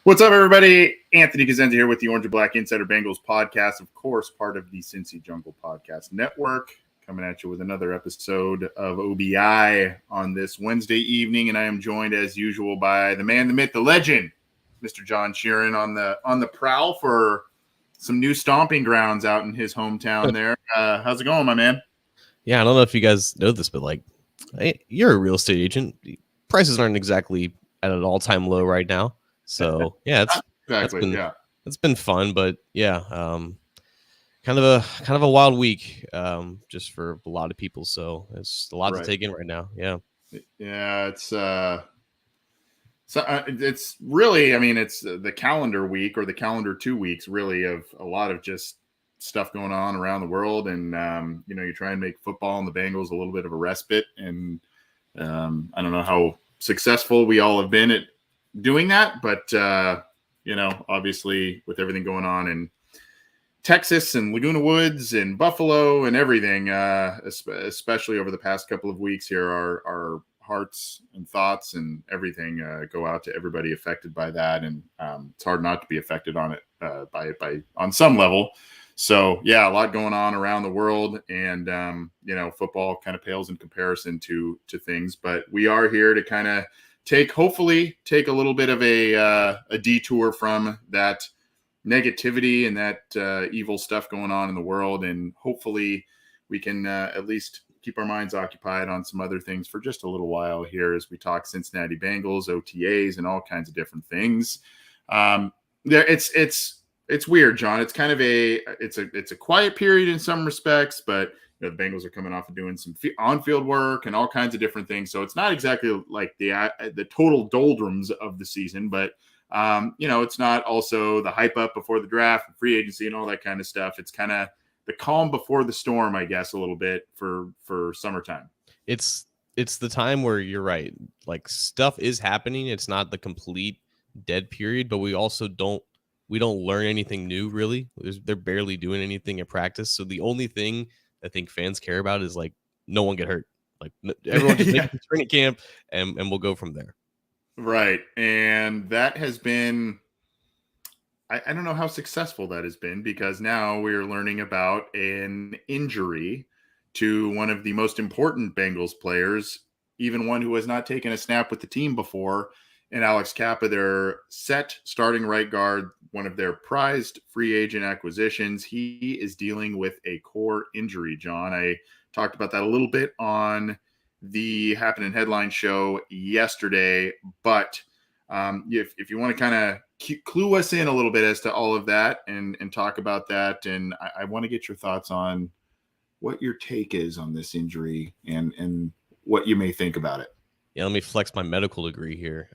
What's up, everybody? Anthony Cosenza here with the Orange and Black Insider Bengals podcast, of course, part of the Cincy Jungle Podcast Network, coming at you with another episode of OBI on this Wednesday evening, and I am joined, as usual, by the man, the myth, the legend, Mr. John Sheeran, on the prowl for some new stomping grounds out in his hometown there. How's it going, my man? Yeah, I don't know if you guys know this, but you're a real estate agent. Prices aren't exactly at an all-time low right now. So yeah, it's been fun, but yeah, kind of a wild week, just for a lot of people. So it's a lot to take in right now. Yeah, it's really, I mean, it's the calendar week or the calendar 2 weeks, really, of a lot of just stuff going on around the world, and you try and make football and the Bengals a little bit of a respite, and I don't know how successful we all have been at doing that, but obviously with everything going on in Texas and Laguna Woods and Buffalo and everything, especially over the past couple of weeks here, our hearts and thoughts and everything go out to everybody affected by that, and it's hard not to be affected on it by on some level. So yeah, a lot going on around the world, and football kind of pales in comparison to things, but we are here to kind of hopefully take a little bit of a detour from that negativity and that evil stuff going on in the world, and hopefully we can at least keep our minds occupied on some other things for just a little while here as we talk Cincinnati Bengals, OTAs, and all kinds of different things. It's weird, John. It's kind of it's a quiet period in some respects, but the Bengals are coming off of doing some on-field work and all kinds of different things. So it's not exactly like the total doldrums of the season, but it's not also the hype up before the draft, free agency, and all that kind of stuff. It's kind of the calm before the storm, I guess, a little bit for summertime. It's the time where you're right. Like, stuff is happening. It's not the complete dead period, but we also don't learn anything new, really. They're barely doing anything at practice. So the only thing I think fans care about is like no one get hurt. Like everyone just make it training camp, and we'll go from there. Right. And that has been, I don't know how successful that has been, because now we're learning about an injury to one of the most important Bengals players, even one who has not taken a snap with the team before, and Alex Kappa, their set starting right guard, one of their prized free agent acquisitions. He is dealing with a core injury, John. I talked about that a little bit on the Happening Headline show yesterday, but if you want to kind of clue us in a little bit as to all of that and talk about that, and I want to get your thoughts on what your take is on this injury and what you may think about it. Yeah, let me flex my medical degree here.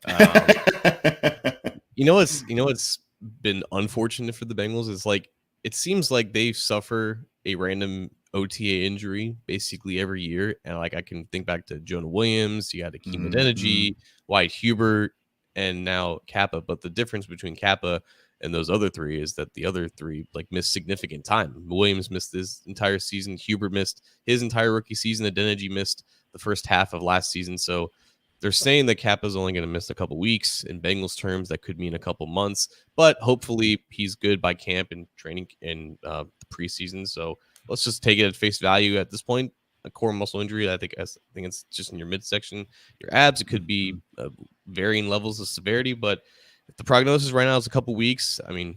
What's been unfortunate for the Bengals is, like, it seems like they suffer a random OTA injury basically every year. And like, I can think back to Jonah Williams, you had Akeem Adeniji, Wyatt Hubert, and now Kappa. But the difference between Kappa and those other three is that the other three missed significant time. Williams missed his entire season. Hubert missed his entire rookie season. Adeniji missed the first half of last season. So they're saying that Kappa's only going to miss a couple weeks. In Bengals terms, that could mean a couple months, but hopefully he's good by camp and training in the preseason. So let's just take it at face value at this point. A core muscle injury, I think it's just in your midsection, your abs. It could be varying levels of severity, but if the prognosis right now is a couple weeks, I mean,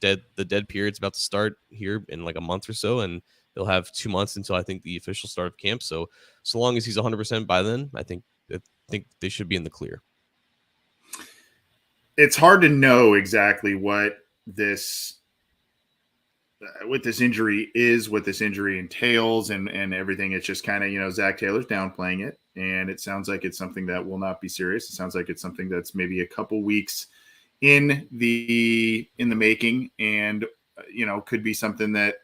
the dead period's about to start here in like a month or so, and they'll have 2 months until I think the official start of camp. So long as he's 100% by then, I think they should be in the clear. It's hard to know exactly what this injury is, what this injury entails, and everything. It's just kind of, Zach Taylor's downplaying it, and it sounds like it's something that will not be serious. It sounds like it's something that's maybe a couple weeks in the making, and could be something that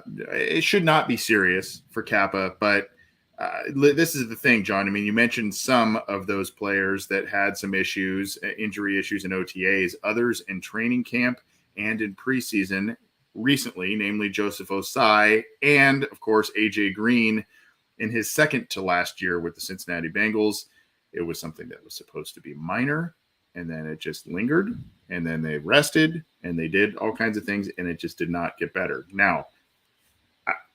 it should not be serious for Kappa. But this is the thing, John. I mean, you mentioned some of those players that had some issues, injury issues in OTAs, others in training camp and in preseason recently, namely Joseph Osai and, of course, AJ Green in his second to last year with the Cincinnati Bengals. It was something that was supposed to be minor, and then it just lingered, and then they rested, and they did all kinds of things, and it just did not get better. Now,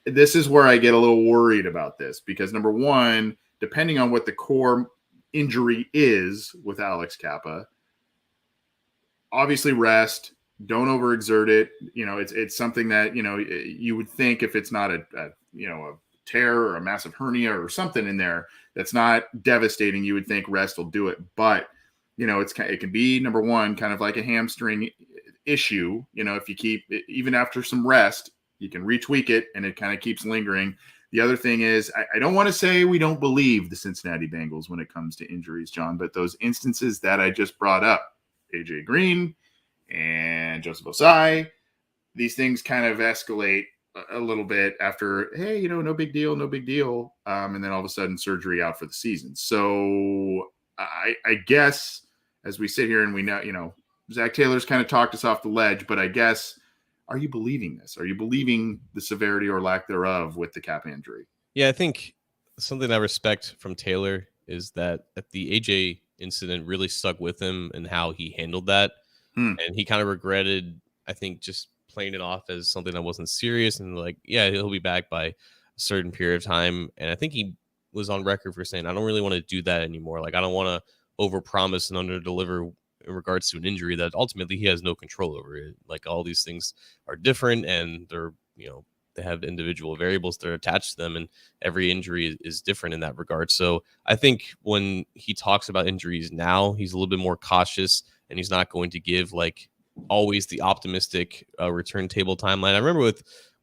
this is where I get a little worried about this, because number one, depending on what the core injury is with Alex Kappa, obviously rest, don't overexert it. It's something that, you would think if it's not a tear or a massive hernia or something in there that's not devastating, you would think rest will do it. But, it can be, number one, kind of like a hamstring issue. If you keep, even after some rest, you can retweak it and it kind of keeps lingering. The other thing is, I don't want to say we don't believe the Cincinnati Bengals when it comes to injuries, John, but those instances that I just brought up, AJ Green and Joseph Osai, these things kind of escalate a little bit after, hey, no big deal. And then all of a sudden surgery out for the season. So I guess as we sit here and we know, Zach Taylor's kind of talked us off the ledge, but I guess, are you believing this? Are you believing the severity or lack thereof with the Kappa injury? Yeah, I think something I respect from Taylor is that at the AJ incident really stuck with him and how he handled that. And he kind of regretted, I think, just playing it off as something that wasn't serious and like, yeah, he'll be back by a certain period of time. And I think he was on record for saying, I don't really want to do that anymore. Like, I don't want to overpromise and underdeliver in regards to an injury that ultimately he has no control over it. Like, all these things are different and they're, they have individual variables that are attached to them, and every injury is different in that regard. So I think when he talks about injuries now, he's a little bit more cautious, and he's not going to give like always the optimistic return table timeline. I remember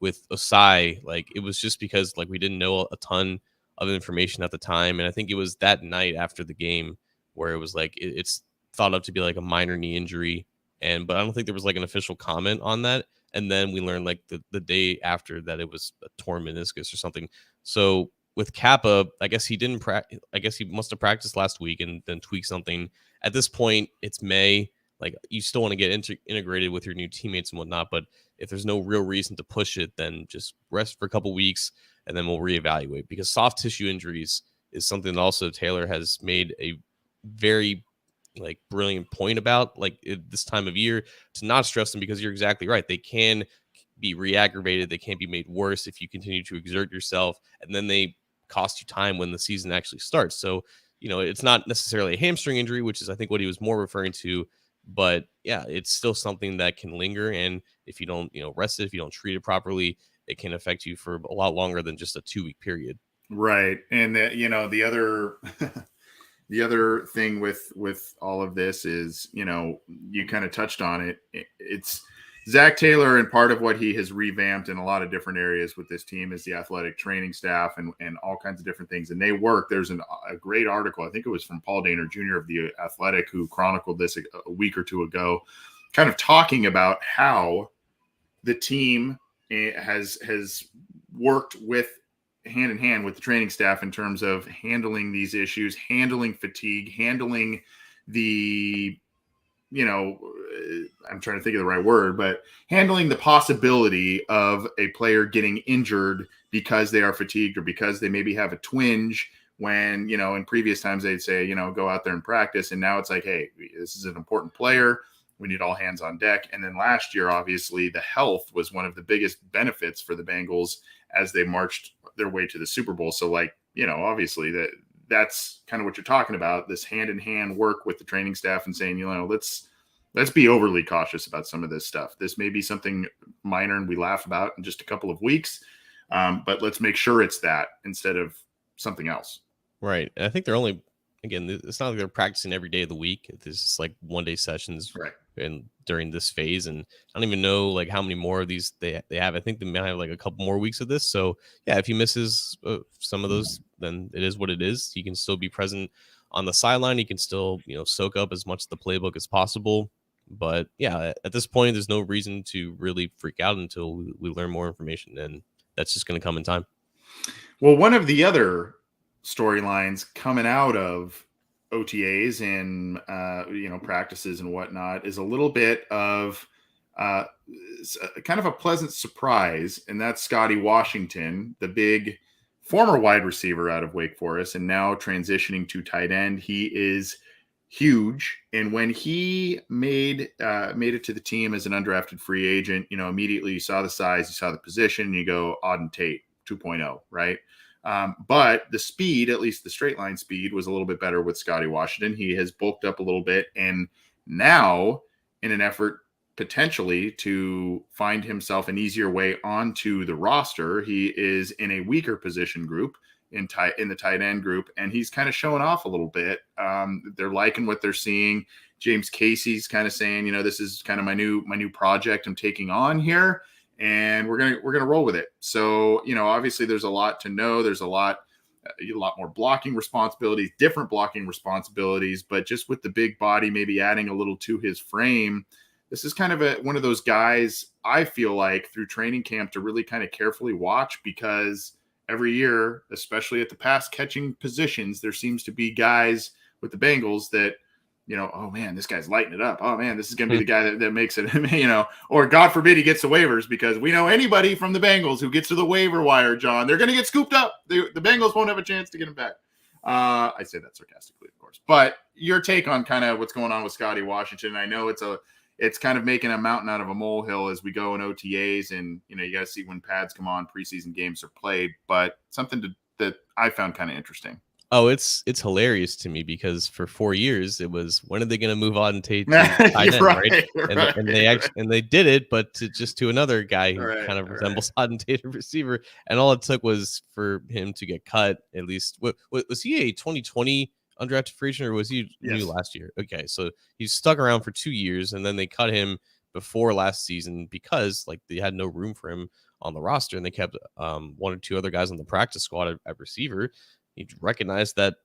with Osai, like it was just because like we didn't know a ton of information at the time, and I think it was that night after the game where it was like it's thought of to be like a minor knee injury, but I don't think there was like an official comment on that. And then we learned like the day after that it was a torn meniscus or something. So with Kappa, I guess he didn't practice. I guess he must have practiced last week and then tweaked something. At this point, it's May. Like, you still want to get integrated with your new teammates and whatnot. But if there's no real reason to push it, then just rest for a couple weeks and then we'll reevaluate. Because soft tissue injuries is something that also Taylor has made a very like brilliant point about, like this time of year, to not stress them, because you're exactly right. They can be re-aggravated. They can be made worse if you continue to exert yourself, and then they cost you time when the season actually starts. So, it's not necessarily a hamstring injury, which is I think what he was more referring to, but yeah, it's still something that can linger. And if you don't, rest it, if you don't treat it properly, it can affect you for a lot longer than just a 2-week period. Right. And the other the other thing with all of this is, you kind of touched on it. It's Zach Taylor, and part of what he has revamped in a lot of different areas with this team is the athletic training staff and all kinds of different things. And they work. There's a great article, I think it was from Paul Dehner Jr. of The Athletic, who chronicled this a week or two ago, kind of talking about how the team has worked hand in hand with the training staff in terms of handling these issues, handling fatigue, handling the, I'm trying to think of the right word, but handling the possibility of a player getting injured because they are fatigued or because they maybe have a twinge, when, in previous times they'd say, go out there and practice. And now it's like, hey, this is an important player. We need all hands on deck. And then last year, obviously, the health was one of the biggest benefits for the Bengals as they marched their way to the Super Bowl. So, obviously that's kind of what you're talking about, this hand-in-hand work with the training staff and saying, let's be overly cautious about some of this stuff. This may be something minor and we laugh about in just a couple of weeks, but let's make sure it's that instead of something else. Right. And I think they're only, again, it's not like they're practicing every day of the week. It's just like one-day sessions. Right. And during this phase, and I don't even know like how many more of these they have. I think they might have like a couple more weeks of this. So yeah, if he misses some of those, then it is what it is. He can still be present on the sideline. He can still soak up as much of the playbook as possible. But yeah, at this point, there's no reason to really freak out until we learn more information, and that's just going to come in time. Well, one of the other storylines coming out of OTAs and practices and whatnot is a little bit of kind of a pleasant surprise, and that's Scotty Washington, the big former wide receiver out of Wake Forest and now transitioning to tight end. He is huge. And when he made it to the team as an undrafted free agent, immediately you saw the size, you saw the position, and you go Auden Tate 2.0, right? But the speed, at least the straight line speed, was a little bit better with Scotty Washington. He has bulked up a little bit, and now in an effort potentially to find himself an easier way onto the roster, he is in a weaker position group in the tight end group, and he's kind of showing off a little bit. They're liking what they're seeing. James Casey's kind of saying, this is kind of my new project I'm taking on here, and we're gonna roll with it. So obviously there's a lot to know. There's a lot more blocking responsibilities, different blocking responsibilities, but just with the big body, maybe adding a little to his frame. This is kind of one of those guys I feel like through training camp to really kind of carefully watch, because every year, especially at the pass catching positions, there seems to be guys with the Bengals that, oh man, this guy's lighting it up. Oh man, this is going to be the guy that makes it, or God forbid he gets the waivers, because we know anybody from the Bengals who gets to the waiver wire, John, they're going to get scooped up. The Bengals won't have a chance to get him back. I say that sarcastically, of course, but your take on kind of what's going on with Scotty Washington. I know it's kind of making a mountain out of a molehill as we go in OTAs, and you got to see when pads come on, preseason games are played, but something that I found kind of interesting. Oh, it's hilarious to me, because for 4 years it was, when are they going to move on Tate to tight end, right? And they did it, but to another guy who kind of resembles Auden Tate, a receiver, and all it took was for him to get cut. At least, was he a 2020 undrafted free agent, or was he new last year? Okay, so he stuck around for 2 years, and then they cut him before last season because they had no room for him on the roster, and they kept one or two other guys on the practice squad at receiver. He recognized that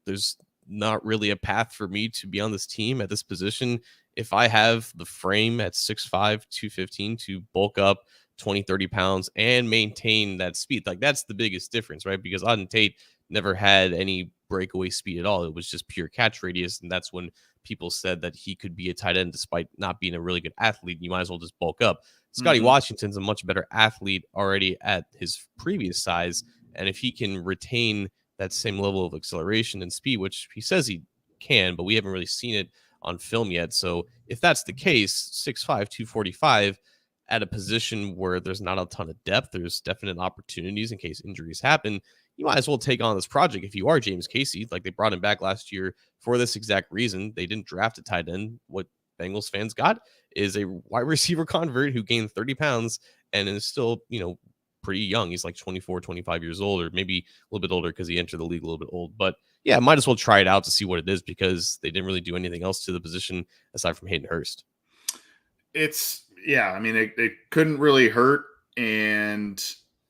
there's not really a path for me to be on this team at this position if I have the frame at 6'5", 215 to bulk up 20, 30 pounds and maintain that speed. That's the biggest difference, right? Because Auden Tate never had any breakaway speed at all. It was just pure catch radius, and that's when people said that he could be a tight end despite not being a really good athlete. You might as well just bulk up. Scotty Washington's a much better athlete already at his previous size, and if he can retain that same level of acceleration and speed, which he says he can, but we haven't really seen it on film yet. So if that's the case, 6'5", 245 at a position where there's not a ton of depth, there's definite opportunities in case injuries happen. You might as well take on this project if you are James Casey. They brought him back last year for this exact reason. They didn't draft a tight end. What Bengals fans got is a wide receiver convert who gained 30 pounds and is still, pretty young. He's 24, 25 years old, or maybe a little bit older because he entered the league a little bit old. But yeah, might as well try it out to see what it is, because they didn't really do anything else to the position aside from Hayden Hurst. They couldn't really hurt. And,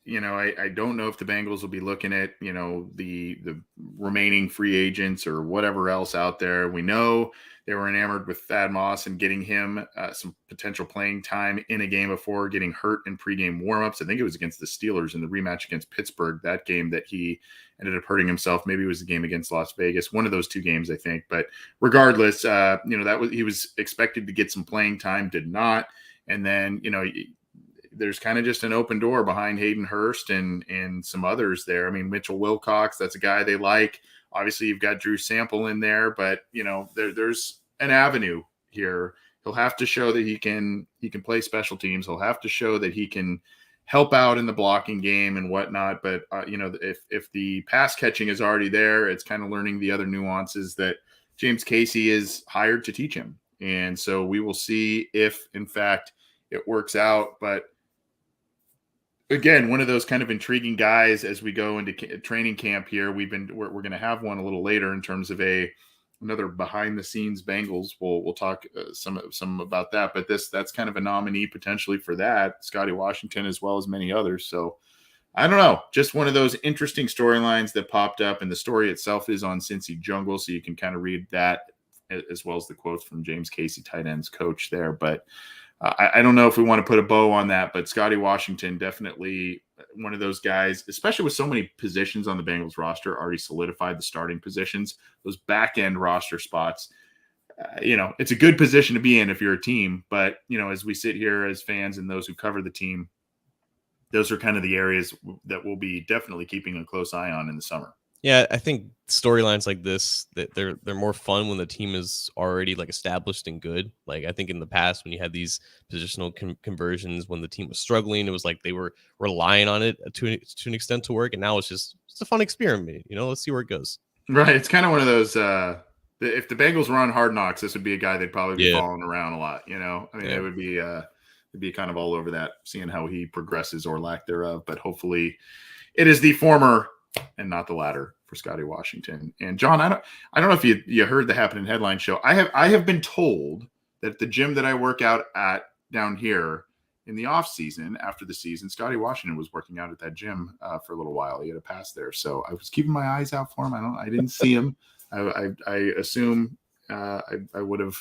I don't know if the Bengals will be looking at, the remaining free agents or whatever else out there. We know they were enamored with Thad Moss and getting him some potential playing time in a game before getting hurt in pregame warmups. I think it was against the Steelers in the rematch against Pittsburgh, that game that he ended up hurting himself. Maybe it was the game against Las Vegas, one of those two games, I think. But regardless, he was expected to get some playing time, did not. And then, there's kind of just an open door behind Hayden Hurst and some others there. Mitchell Wilcox, that's a guy they like. Obviously, you've got Drew Sample in there, but there's an avenue here. He'll have to show that he can play special teams. He'll have to show that he can help out in the blocking game and whatnot. But if the pass catching is already there, it's kind of learning the other nuances that James Casey is hired to teach him. And so we will see if, in fact, it works out. But again, one of those kind of intriguing guys as we go into training camp here. We're going to have one a little later in terms of another behind the scenes Bengals. We'll talk some about that, but that's kind of a nominee potentially for that, Scotty Washington, as well as many others. So I don't know, just one of those interesting storylines that popped up, and the story itself is on Cincy Jungle, so you can kind of read that as well as the quotes from James Casey, tight ends coach there. But I don't know if we want to put a bow on that, but Scotty Washington, definitely one of those guys, especially with so many positions on the Bengals roster already solidified, the starting positions, those back end roster spots. It's a good position to be in if you're a team. But, as we sit here as fans and those who cover the team, those are kind of the areas that we'll be definitely keeping a close eye on in the summer. Yeah, I think storylines like this, that they're more fun when the team is already like established and good. Like I think in the past when you had these positional conversions when the team was struggling, it was like they were relying on it to an extent to work, and now it's a fun experiment. Let's see where it goes. Right. It's kind of one of those. If the Bengals were on Hard Knocks, this would be a guy they'd probably be Yeah, following around a lot. I mean, yeah. it would be it'd be kind of all over that, seeing how he progresses or lack thereof. But hopefully, it is the former and not the latter for Scotty Washington. And John, I don't know if you heard the Happening Headline show. I have been told that the gym that I work out at down here in the off season, after the season, Scotty Washington was working out at that gym for a little while. He had a pass there, so I was keeping my eyes out for him. I didn't see him. I assume I would have,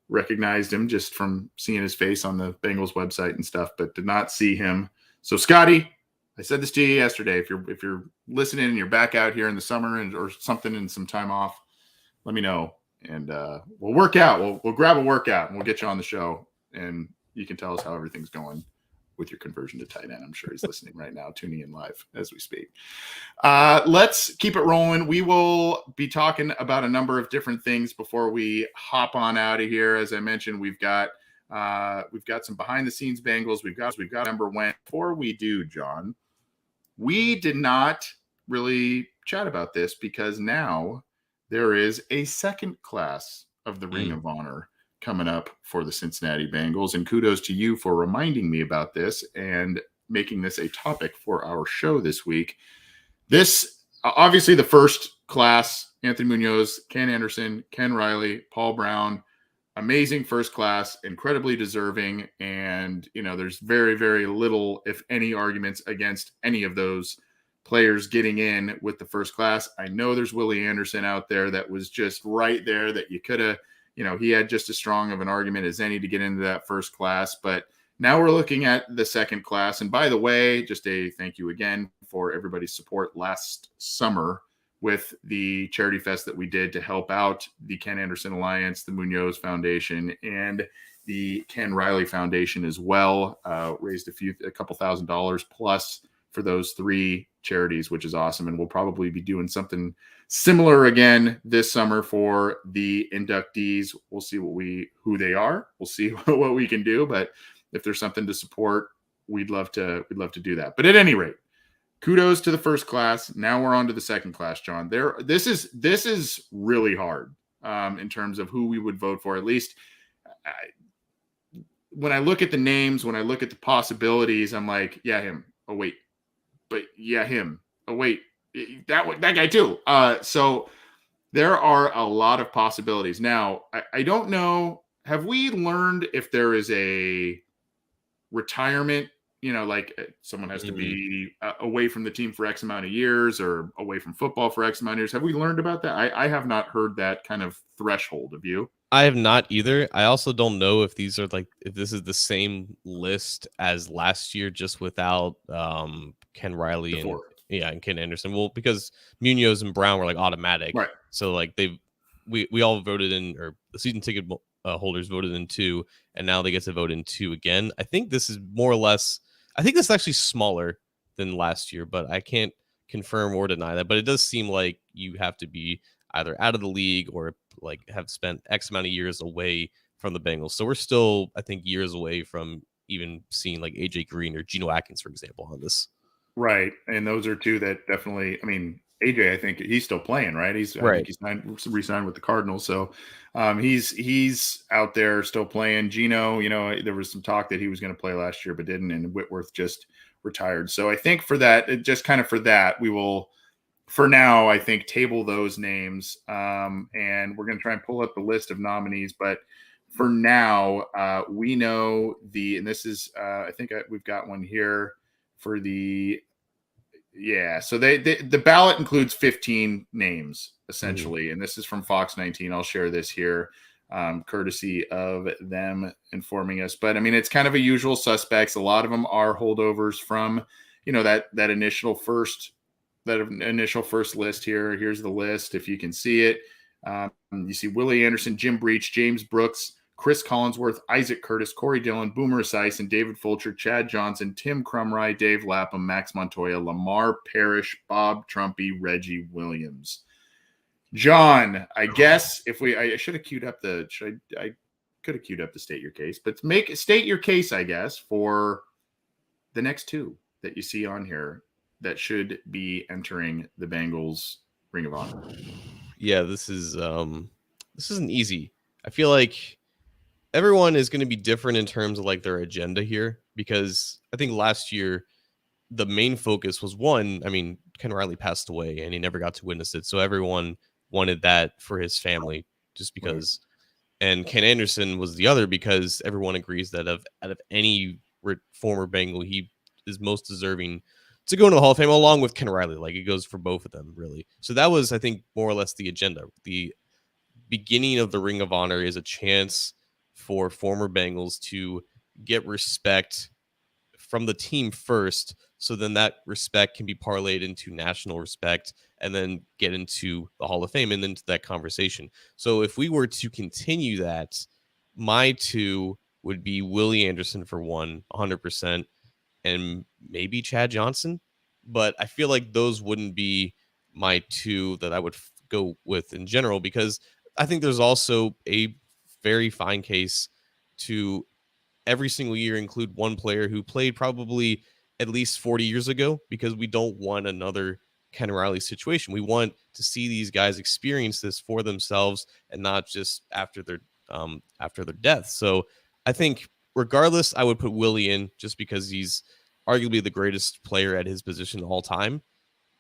recognized him just from seeing his face on the Bengals website and stuff, but did not see him. So Scotty, I said this to you yesterday. If you're listening and you're back out here in the summer or something and some time off, let me know, and we'll work out. We'll grab a workout and we'll get you on the show, and you can tell us how everything's going with your conversion to tight end. I'm sure he's listening right now, tuning in live as we speak. Let's keep it rolling. We will be talking about a number of different things before we hop on out of here. As I mentioned, we've got some behind the scenes Bengals. We've got number one. Before we do, John, we did not really chat about this because now there is a second class of the Ring of Honor coming up for the Cincinnati Bengals. And kudos to you for reminding me about this and making this a topic for our show this week. This, obviously, the first class, Anthony Munoz, Ken Anderson, Ken Riley, Paul Brown, amazing first class, incredibly deserving. And, there's very, very little, if any, arguments against any of those players getting in with the first class. I know there's Willie Anderson out there that was just right there that you could have, he had just as strong of an argument as any to get into that first class. But now we're looking at the second class. And by the way, just a thank you again for everybody's support last summer with the charity fest that we did to help out the Ken Anderson Alliance, the Munoz Foundation, and the Ken Riley Foundation as well. Raised a couple $1,000 plus for those three charities, which is awesome. And we'll probably be doing something similar again this summer for the inductees. We'll see who they are. We'll see what we can do. But if there's something to support, we'd love to do that. But at any rate, kudos to the first class. Now we're on to the second class, John. This is really hard in terms of who we would vote for. At least when I look at the names, when I look at the possibilities, I'm like, yeah, him. Oh wait, but yeah, him. Oh wait, that guy too. So there are a lot of possibilities. Now I don't know. Have we learned if there is a retirement? Like someone has to be away from the team for X amount of years or away from football for X amount of years. Have we learned about that? I have not heard that kind of threshold. Have you? I have not either. I also don't know if these are if this is the same list as last year, just without Ken Riley and Ken Anderson. Well, because Munoz and Brown were automatic, right? So we all voted in, or the season ticket holders voted in 2, and now they get to vote in 2 again. I think this is more or less. I think this is actually smaller than last year, but I can't confirm or deny that. But it does seem like you have to be either out of the league or have spent X amount of years away from the Bengals. So we're still, I think, years away from even seeing AJ Green or Geno Atkins, for example, on this. Right. And those are two that definitely, AJ, I think he's still playing, right? I think he's re-signed with the Cardinals. So he's out there still playing. Geno, there was some talk that he was going to play last year, but didn't. And Whitworth just retired. So I think for that, we will, for now, I think, table those names. And we're going to try and pull up the list of nominees. But for now, we know and this is, I think we've got one here for the, so the ballot includes 15 names, essentially. And this is from Fox 19. I'll share this here, courtesy of them informing us. But, it's kind of a usual suspects. A lot of them are holdovers from, that initial first list here. Here's the list, if you can see it. You see Willie Anderson, Jim Breach, James Brooks, Chris Collinsworth, Isaac Curtis, Corey Dillon, Boomer Esiason, David Fulcher, Chad Johnson, Tim Crumry, Dave Lapham, Max Montoya, Lamar Parish, Bob Trumpy, Reggie Williams. John, I guess I should have queued up I could have queued up the state your case, but state your case, I guess, for the next two that you see on here that should be entering the Bengals Ring of Honor. Yeah, this isn't easy. I feel like everyone is going to be different in terms of like their agenda here, because I think last year the main focus was Ken Riley passed away and he never got to witness it. So everyone wanted that for his family just because. Right. And Ken Anderson was the other, because everyone agrees that out of any former Bengal, he is most deserving to go into the Hall of Fame along with Ken Riley. Like, it goes for both of them, really. So that was, I think, more or less the agenda. The beginning of the Ring of Honor is a chance for former Bengals to get respect from the team first, so then that respect can be parlayed into national respect and then get into the Hall of Fame and into that conversation. So if we were to continue that, my two would be Willie Anderson for 100%, and maybe Chad Johnson. But I feel like those wouldn't be my two that I would go with in general, because I think there's also a very fine case to every single year include one player who played probably at least 40 years ago, because we don't want another Ken Riley situation. We want to see these guys experience this for themselves and not just after their death. So I think regardless, I would put Willie in, just because he's arguably the greatest player at his position all time.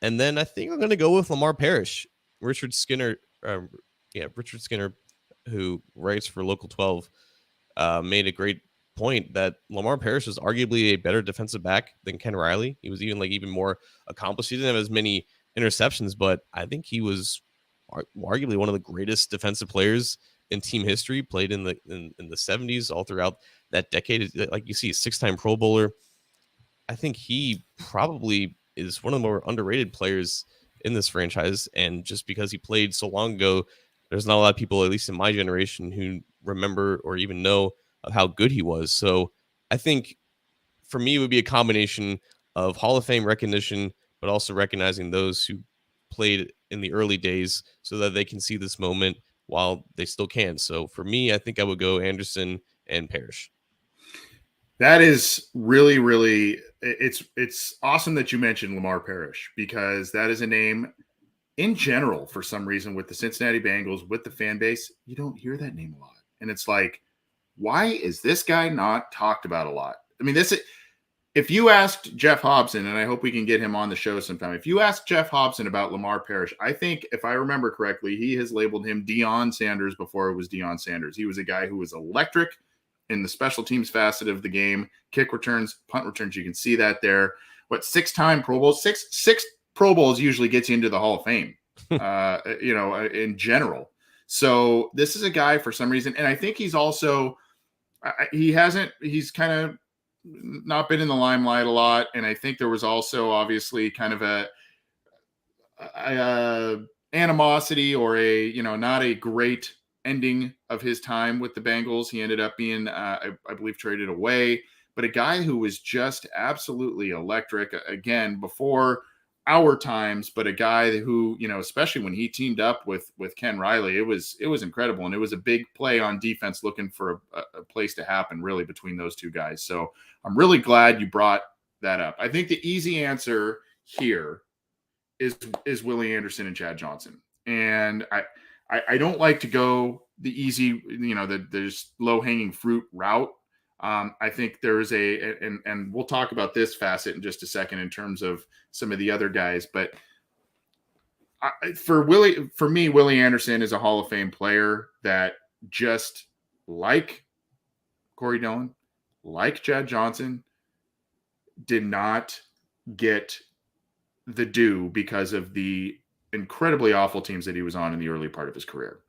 And then I think I'm going to go with Lamar Parish. Richard Skinner, who writes for Local 12, made a great point that Lamar Parish is arguably a better defensive back than Ken Riley. He was even more accomplished. He didn't have as many interceptions, but I think he was arguably one of the greatest defensive players in team history. Played in the 70s, all throughout that decade. Like, you see, a 6-time Pro Bowler. I think he probably is one of the more underrated players in this franchise, and just because he played so long ago, there's not a lot of people, at least in my generation, who remember or even know of how good he was. So I think for me, it would be a combination of Hall of Fame recognition, but also recognizing those who played in the early days so that they can see this moment while they still can. So for me, I think I would go Anderson and Parish. That is really, really, it's awesome that you mentioned Lamar Parish, because that is a name in general, for some reason, with the Cincinnati Bengals, with the fan base, you don't hear that name a lot. And it's like, why is this guy not talked about a lot? I mean, if you asked Jeff Hobson, and I hope we can get him on the show sometime, if you asked Jeff Hobson about Lamar Parish, I think, if I remember correctly, he has labeled him Deion Sanders before it was Deion Sanders. He was a guy who was electric in the special teams facet of the game, kick returns, punt returns. You can see that there. 6-time Pro Bowls? Six Pro Bowls usually gets you into the Hall of Fame, in general. So this is a guy, for some reason, and I think he's also, he's kind of not been in the limelight a lot. And I think there was also obviously kind of a animosity, or not a great ending of his time with the Bengals. He ended up being, I believe, traded away, but a guy who was just absolutely electric, again, before our times, but a guy who, especially when he teamed up with Ken Riley, it was incredible. And it was a big play on defense, looking for a place to happen, really, between those two guys. So I'm really glad you brought that up. I think the easy answer here is Willie Anderson and Chad Johnson. And I don't like to go the easy, there's low-hanging fruit route. I think there is and we'll talk about this facet in just a second in terms of some of the other guys. But for me, Willie Anderson is a Hall of Fame player that, just like Corey Dillon, like Chad Johnson, did not get the due because of the incredibly awful teams that he was on in the early part of his career.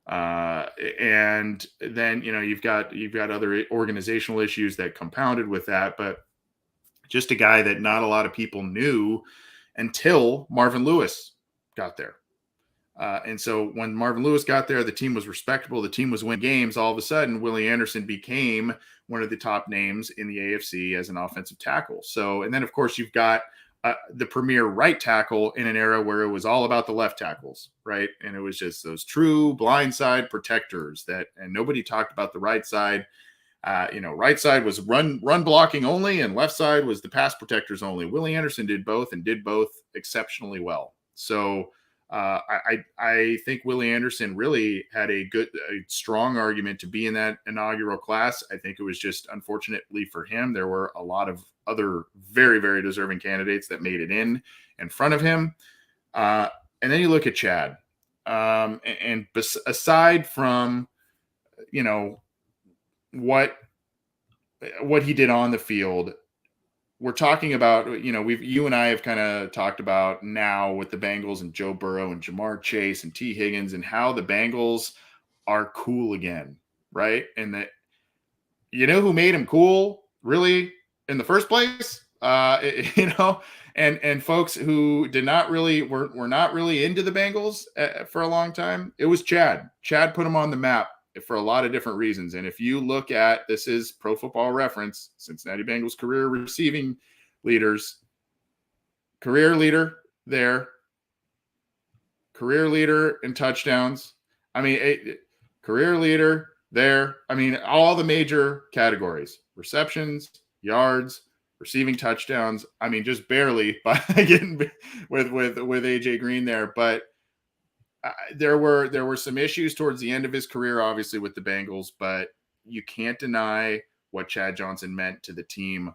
And then, you've got other organizational issues that compounded with that, but just a guy that not a lot of people knew until Marvin Lewis got there. And so when Marvin Lewis got there, the team was respectable. The team was winning games. All of a sudden, Willie Anderson became one of the top names in the AFC as an offensive tackle. So, and then of course you've got the premier right tackle in an era where it was all about the left tackles, right? And it was just those true blindside protectors and nobody talked about the right side. Right side was run blocking only, and left side was the pass protectors only. Willie Anderson did both and did both exceptionally well. So I think Willie Anderson really had a strong argument to be in that inaugural class. I think it was just unfortunately for him, there were a lot of other very, very deserving candidates that made it in front of him. And then you look at Chad, and aside from, what he did on the field, we're talking about, you and I have kind of talked about now with the Bengals and Joe Burrow and Jamar Chase and T Higgins and how the Bengals are cool again, right? And that, who made him cool really in the first place? And folks who were not really into the Bengals for a long time. It was Chad. Chad put him on the map for a lot of different reasons. And if you look at, this is Pro Football Reference, Cincinnati Bengals career receiving leaders, career leader there, career leader in touchdowns. Career leader there. All the major categories, receptions, yards, receiving touchdowns. Just barely by getting with AJ Green there, but there were some issues towards the end of his career, obviously with the Bengals, but you can't deny what Chad Johnson meant to the team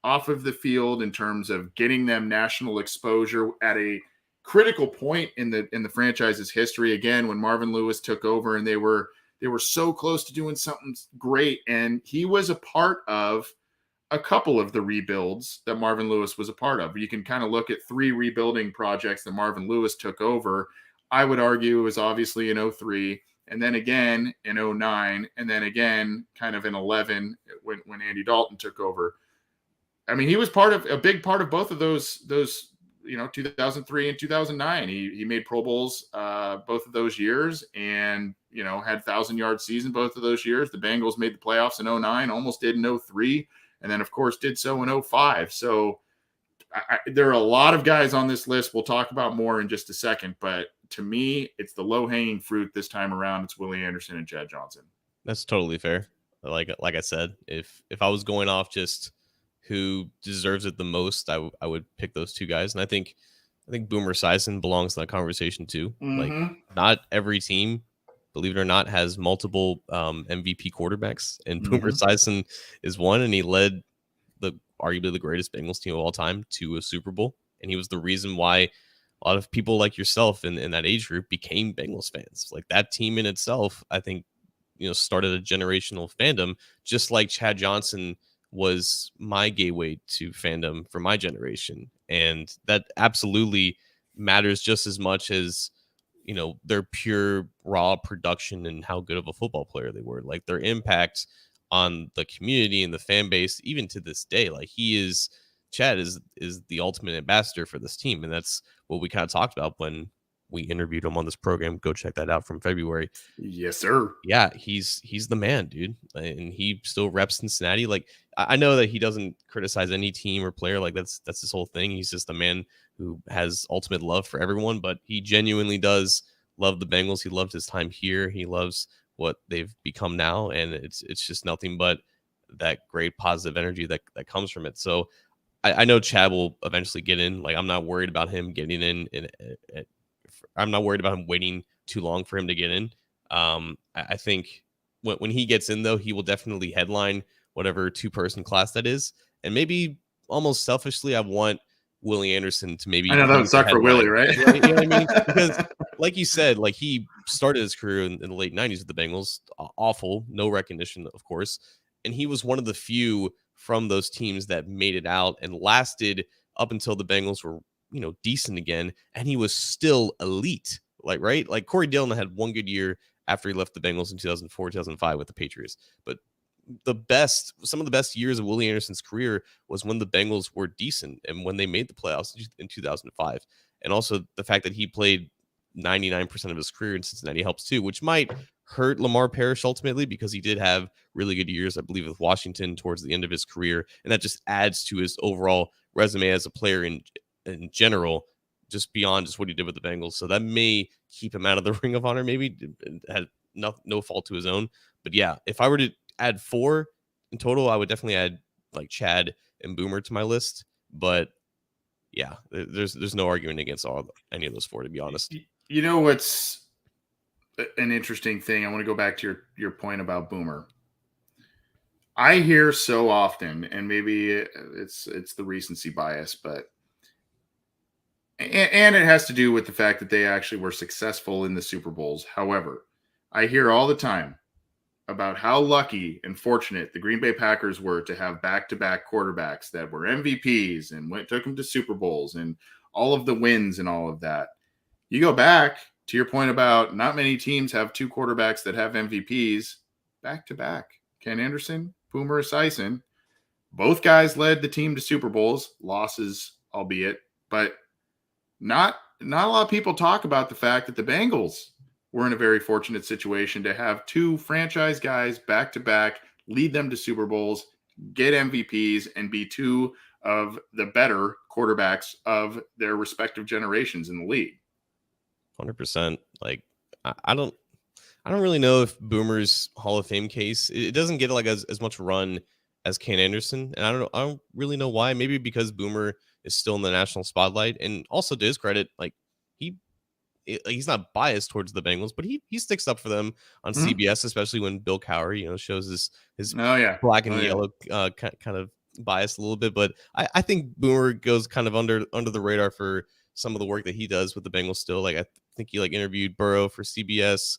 off of the field in terms of getting them national exposure at a critical point in the franchise's history. Again, when Marvin Lewis took over, and they were so close to doing something great, and he was a part of a couple of the rebuilds that Marvin Lewis was a part of. You can kind of look at 3 rebuilding projects that Marvin Lewis took over. I would argue it was obviously in 2003, and then again in 2009, and then again kind of in 2011 when Andy Dalton took over. He was a big part of both of those 2003 and 2009. He made Pro Bowls both of those years, and had 1,000-yard season both of those years. The Bengals made the playoffs in 2009, almost did in 2003, and then of course did so in 2005. So there are a lot of guys on this list we'll talk about more in just a second, but to me, it's the low-hanging fruit this time around. It's Willie Anderson and Chad Johnson. That's totally fair. Like I said, if I was going off just who deserves it the most, I would pick those 2 guys. And I think Boomer Esiason belongs in that conversation too. Mm-hmm. Like, not every team, believe it or not, has multiple MVP quarterbacks, and Boomer Esiason is one, and he led arguably the greatest Bengals team of all time to a Super Bowl. And he was the reason why a lot of people like yourself in that age group became Bengals fans. Like, that team in itself, I think, started a generational fandom, just like Chad Johnson was my gateway to fandom for my generation. And that absolutely matters just as much as, their pure raw production and how good of a football player they were. Like, their impact on the community and the fan base, even to this day. Like, Chad is the ultimate ambassador for this team. And that's what we kind of talked about when we interviewed him on this program. Go check that out from February. Yes, sir. Yeah, he's the man, dude. And he still reps Cincinnati. Like, I know that he doesn't criticize any team or player. Like, that's his whole thing. He's just a man who has ultimate love for everyone, but he genuinely does love the Bengals. He loved his time here. He loves what they've become now, and it's just nothing but that great positive energy that comes from it. So I know Chad will eventually get in. Like, I'm not worried about him getting in, I'm not worried about him waiting too long for him to get in. I think when he gets in, though, he will definitely headline whatever 2-person class that is. And maybe almost selfishly, I want Willie Anderson to maybe. I know that would suck for Willie, right? You know what I mean? Because, like you said, like, he started his career in the late 90s with the Bengals. Awful, no recognition, of course. And he was one of the few from those teams that made it out and lasted up until the Bengals were, decent again. And he was still elite. Like, right? Like, Corey Dillon had one good year after he left the Bengals in 2004, 2005 with the Patriots. But some of the best years of Willie Anderson's career was when the Bengals were decent and when they made the playoffs in 2005. And also the fact that he played, 99% of his career in Cincinnati helps too, which might hurt Lamar Parish ultimately because he did have really good years, I believe, with Washington towards the end of his career, and that just adds to his overall resume as a player in general, just beyond just what he did with the Bengals. So that may keep him out of the Ring of Honor. Maybe had no fault to his own, but yeah, if I were to add 4 in total, I would definitely add like Chad and Boomer to my list. But yeah, there's no argument against any of those 4, to be honest. You know what's an interesting thing? I want to go back to your point about Boomer. I hear so often, and maybe it's the recency bias, but and it has to do with the fact that they actually were successful in the Super Bowls. However, I hear all the time about how lucky and fortunate the Green Bay Packers were to have back-to-back quarterbacks that were MVPs and took them to Super Bowls and all of the wins and all of that. You go back to your point about not many teams have 2 quarterbacks that have MVPs back-to-back. Ken Anderson, Boomer Esiason, both guys led the team to Super Bowls, losses albeit, but not a lot of people talk about the fact that the Bengals were in a very fortunate situation to have 2 franchise guys back to back, lead them to Super Bowls, get MVPs, and be 2 of the better quarterbacks of their respective generations in the league. 100%. Like I don't really know if Boomer's Hall of Fame case, it doesn't get like as much run as Ken Anderson, and I don't really know why. Maybe because Boomer is still in the national spotlight, and also to his credit, like he's not biased towards the Bengals, but he sticks up for them on CBS, especially when Bill Cowher, shows his black and yellow kind of bias a little bit. But I think Boomer goes kind of under the radar for some of the work that he does with the Bengals still. Like I think he interviewed Burrow for CBS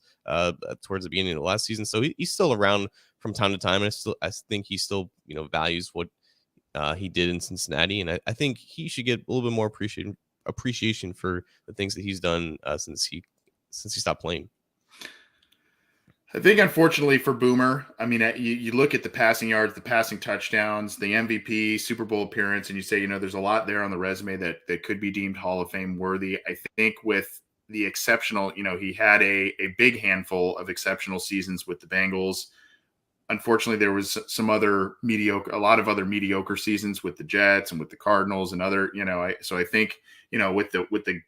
towards the beginning of the last season, so he's still around from time to time, and I think he still values what he did in Cincinnati, and I think he should get a little bit more appreciation for the things that he's done since he stopped playing. I think, unfortunately for Boomer, I mean, you look at the passing yards, the passing touchdowns, the MVP, Super Bowl appearance, and you say, there's a lot there on the resume that could be deemed Hall of Fame worthy. I think with the exceptional, he had a big handful of exceptional seasons with the Bengals. Unfortunately, there was a lot of other mediocre seasons with the Jets and with the Cardinals and other, so I think, with the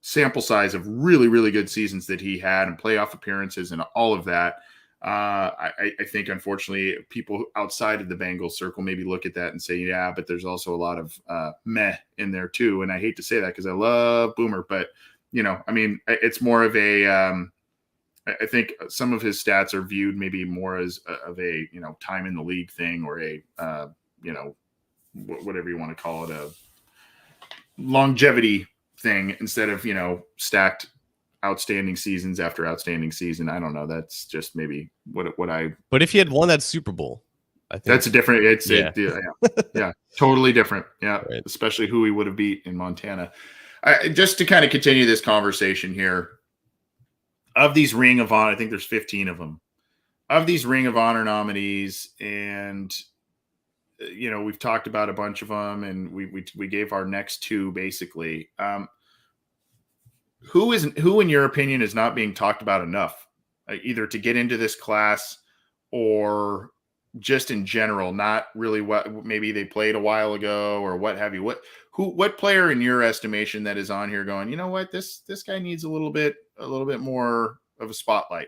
sample size of really, really good seasons that he had and playoff appearances and all of that, I think, unfortunately, people outside of the Bengals circle maybe look at that and say, yeah, but there's also a lot of meh in there too. And I hate to say that because I love Boomer, but, I mean, it's more of a I think some of his stats are viewed maybe more as of a, time in the league thing or a, whatever you want to call it, a longevity thing instead of, stacked outstanding seasons after outstanding season. I don't know. That's just maybe what I. But if he had won that Super Bowl, I think that's a different. Yeah, totally different. Yeah, right. Especially who he would have beat in Montana. Just to kind of continue this conversation here. Of these Ring of Honor, I think there's 15 of them. Of these Ring of Honor nominees, and we've talked about a bunch of them, and we gave our next 2 basically. Who in your opinion is not being talked about enough, either to get into this class or just in general, not really what maybe they played a while ago or what have you? What player in your estimation that is on here going, this guy needs a little bit more of a spotlight?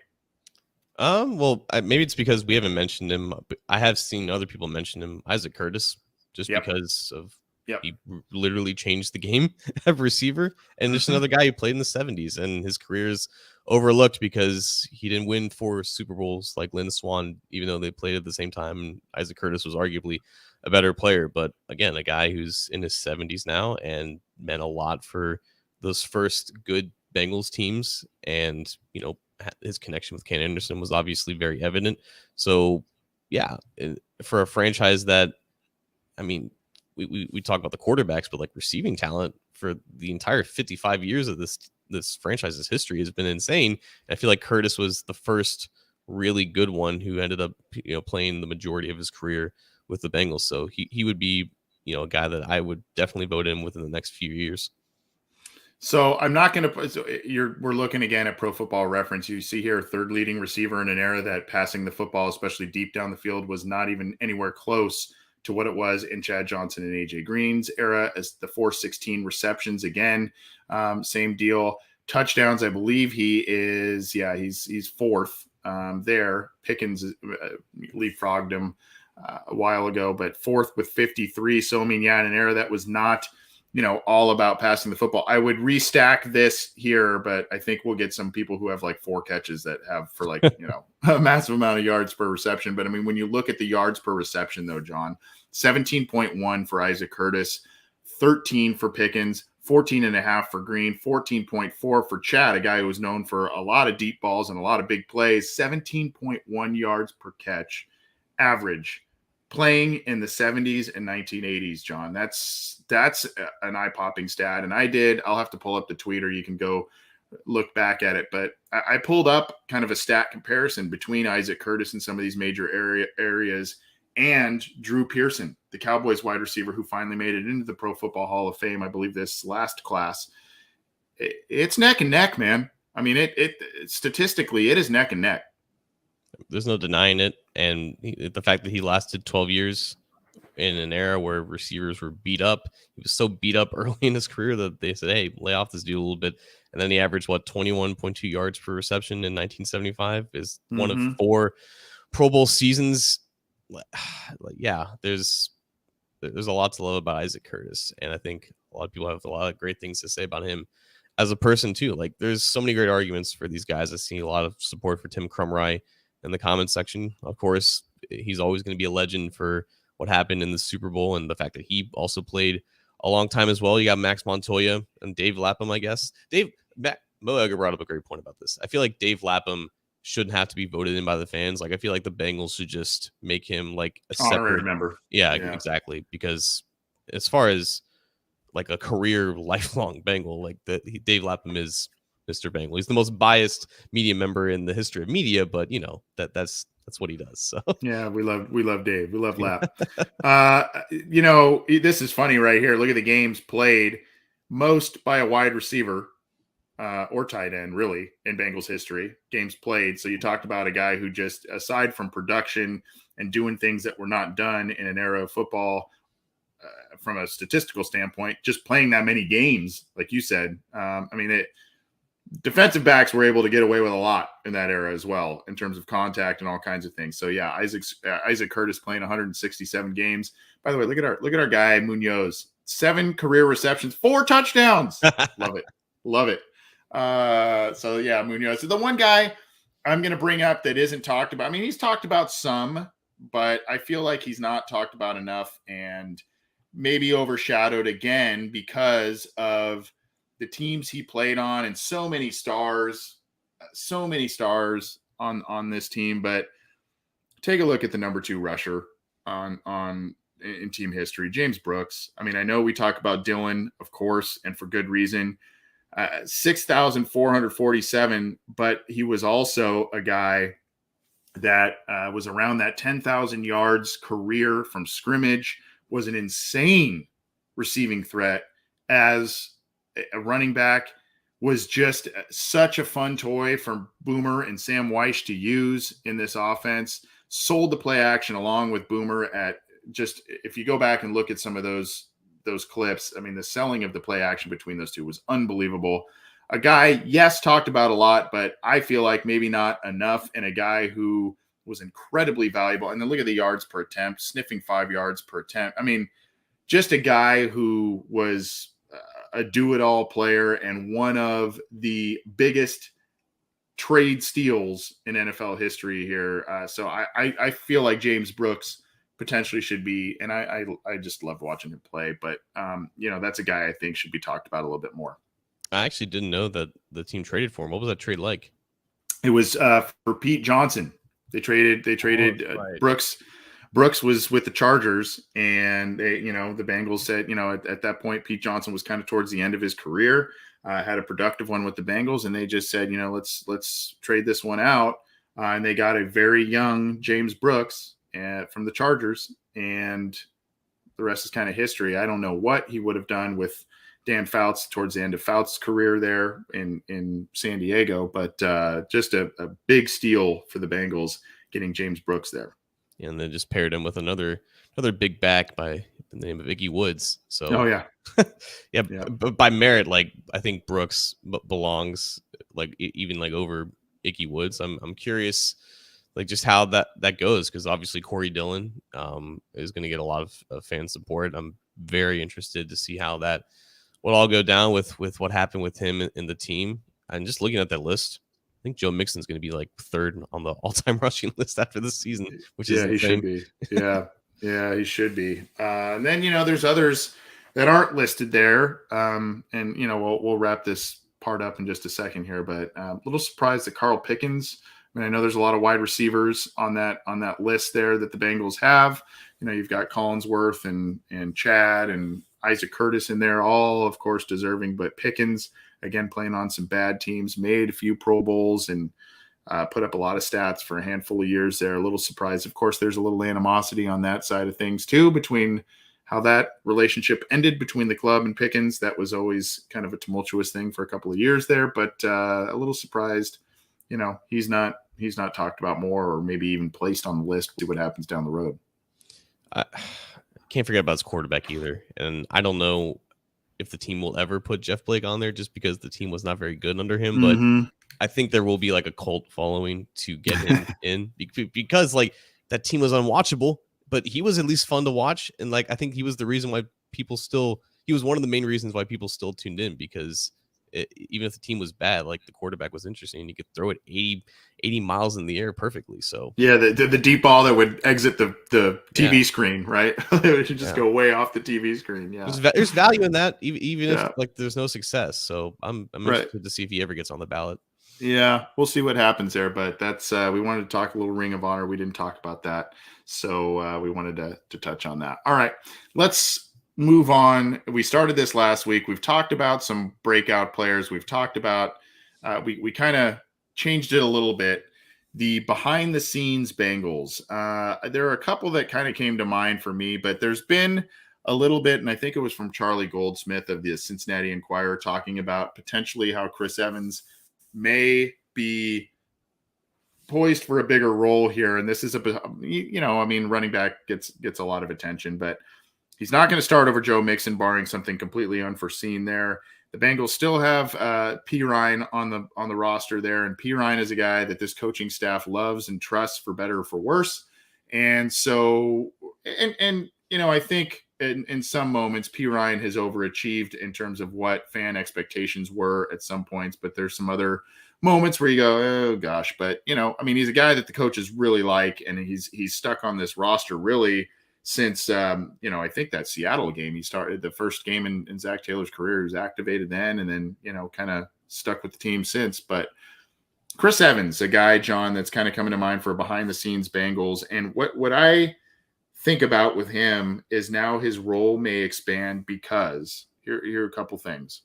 Well, maybe it's because we haven't mentioned him. But I have seen other people mention him, Isaac Curtis, just because of he literally changed the game of receiver. And there's another guy who played in the 70s, and his career is overlooked because he didn't win 4 Super Bowls like Lynn Swann, even though they played at the same time. And Isaac Curtis was arguably a better player, but again, a guy who's in his 70s now and meant a lot for those first good Bengals teams. And, his connection with Ken Anderson was obviously very evident. So yeah, for a franchise that, I mean, we talk about the quarterbacks, but like receiving talent for the entire 55 years of this franchise's history has been insane. And I feel like Curtis was the first really good one who ended up, playing the majority of his career with the Bengals. So he would be, a guy that I would definitely vote in within the next few years. So I'm not going to put. So we're looking again at Pro Football Reference. You see here, third leading receiver in an era that passing the football, especially deep down the field, was not even anywhere close to what it was in Chad Johnson and AJ Green's era. As the 416 receptions again, same deal. Touchdowns, I believe he is. Yeah, he's fourth there. Pickens leapfrogged him a while ago, but fourth with 53. So I mean, yeah, in an era that was not, all about passing the football. I would restack this here, but I think we'll get some people who have like 4 catches that have for like, a massive amount of yards per reception. But I mean, when you look at the yards per reception though, John, 17.1 for Isaac Curtis, 13 for Pickens, 14.5 for Green, 14.4 for Chad, a guy who was known for a lot of deep balls and a lot of big plays, 17.1 yards per catch average, playing in the 70s and 1980s, John. That's an eye-popping stat. And I'll have to pull up the tweet, or you can go look back at it. But I pulled up kind of a stat comparison between Isaac Curtis and some of these major areas and Drew Pearson, the Cowboys wide receiver who finally made it into the Pro Football Hall of Fame, I believe this last class. It's neck and neck, man. I mean, it statistically, it is neck and neck. There's no denying it. And the fact that he lasted 12 years in an era where receivers were beat up, he was so beat up early in his career that they said, hey, lay off this dude a little bit. And then he averaged 21.2 yards per reception in 1975, is one of 4 Pro Bowl seasons. Yeah, there's a lot to love about Isaac Curtis. And I think a lot of people have a lot of great things to say about him as a person too. Like, there's so many great arguments for these guys. I see a lot of support for Tim Crumry in the comments section. Of course, he's always going to be a legend for what happened in the Super Bowl and the fact that he also played a long time as well. You got Max Montoya and Dave Lapham, I guess. Mo Egger brought up a great point about this. I feel like Dave Lapham shouldn't have to be voted in by the fans. Like, I feel like the Bengals should just make him like a separate member. Yeah, exactly. Because as far as like a career lifelong Bengal, like Dave Lapham is Mr. Bengal. He's the most biased media member in the history of media, but that's what he does. So yeah, we love Dave. We love Lap. This is funny right here. Look at the games played, most by a wide receiver or tight end, really, in Bengals history. Games played. So you talked about a guy who just, aside from production and doing things that were not done in an era of football, from a statistical standpoint, just playing that many games, like you said. Defensive backs were able to get away with a lot in that era as well, in terms of contact and all kinds of things. So yeah, Isaac Curtis playing 167 games. By the way, look at our guy Munoz, 7 career receptions, 4 touchdowns. Love it. So yeah, Munoz. So the one guy I'm going to bring up that isn't talked about. I mean, he's talked about some, but I feel like he's not talked about enough, and maybe overshadowed again because of the teams he played on, and so many stars on this team. But take a look at the number 2 rusher in team history, James Brooks. I mean, I know we talk about Dylan, of course, and for good reason. 6,447, but he was also a guy that was around that 10,000 yards career from scrimmage, was an insane receiving threat as a running back, was just such a fun toy for Boomer and Sam Weish to use in this offense. Sold the play action along with Boomer at just, if you go back and look at some of those clips, I mean, the selling of the play action between those two was unbelievable. A guy, yes, talked about a lot, but I feel like maybe not enough, and a guy who was incredibly valuable. And then look at the yards per attempt, sniffing 5 yards per attempt. I mean, just a guy who was a do-it-all player and one of the biggest trade steals in NFL history here. So I feel like James Brooks potentially should be, and I just love watching him play, but that's a guy I think should be talked about a little bit more. I actually didn't know that the team traded for him. What was that trade like? It was for Pete Johnson. They traded right. Brooks was with the Chargers, and they, the Bengals said, at that point, Pete Johnson was kind of towards the end of his career, had a productive one with the Bengals, and they just said, let's trade this one out. And they got a very young James Brooks from the Chargers, and the rest is kind of history. I don't know what he would have done with Dan Fouts towards the end of Fouts' career there in San Diego. But just a big steal for the Bengals getting James Brooks there. And then just paired him with another big back by the name of Ickey Woods. So Oh yeah. Yeah, but by merit, like I think Brooks belongs like even like over Ickey Woods. I'm curious, like just how that goes, because obviously Corey Dillon is going to get a lot of fan support. I'm very interested to see how that will all go down with what happened with him in the team. And just looking at that list, I think Joe Mixon's going to be like third on the all-time rushing list after this season, which is insane. He should be. Yeah, he should be. And then there's others that aren't listed there. And we'll wrap this part up in just a second here. But a little surprised that Carl Pickens. I mean, I know there's a lot of wide receivers on that list there that the Bengals have. You've got Collinsworth and Chad and Isaac Curtis in there, all of course deserving. But Pickens, again, playing on some bad teams, made a few Pro Bowls and put up a lot of stats for a handful of years there. A little surprised. Of course, there's a little animosity on that side of things too, between how that relationship ended between the club and Pickens. That was always kind of a tumultuous thing for a couple of years there, but a little surprised, he's not talked about more, or maybe even placed on the list. See what happens down the road. I can't forget about his quarterback either. And I don't know if the team will ever put Jeff Blake on there, just because the team was not very good under him. But I think there will be like a cult following to get him in, because like that team was unwatchable, but he was at least fun to watch. And like, I think he was the reason why he was one of the main reasons why people still tuned in, because even if the team was bad, like the quarterback was interesting and he could throw it 80 miles in the air perfectly. So yeah, the deep ball that would exit the TV screen, right? It should just go way off the TV screen. Yeah, there's value in that, even if like there's no success. So I'm interested to see if he ever gets on the ballot. Yeah, we'll see what happens there, but that's we wanted to talk a little Ring of Honor. We didn't talk about that, so we wanted to touch on that. All right, let's move on. We started this last week. We've talked about some breakout players. We've talked about we kind of changed it a little bit. The behind the scenes Bengals. There are a couple that kind of came to mind for me, but there's been a little bit, and I think it was from Charlie Goldsmith of the Cincinnati Enquirer, talking about potentially how Chris Evans may be poised for a bigger role here. And this is running back gets a lot of attention, but he's not going to start over Joe Mixon, barring something completely unforeseen there. The Bengals still have P. Ryan on the roster there, and P. Ryan is a guy that this coaching staff loves and trusts, for better or for worse. And so, I think in some moments, P. Ryan has overachieved in terms of what fan expectations were at some points, but there's some other moments where you go, oh gosh. But he's a guy that the coaches really like, and he's stuck on this roster really since I think that Seattle game. He started the first game in Zach Taylor's career. He was activated then, and then kind of stuck with the team since. But Chris Evans, a guy, John, that's kind of coming to mind for behind the scenes Bengals, and what I think about with him is now his role may expand, because here are a couple things.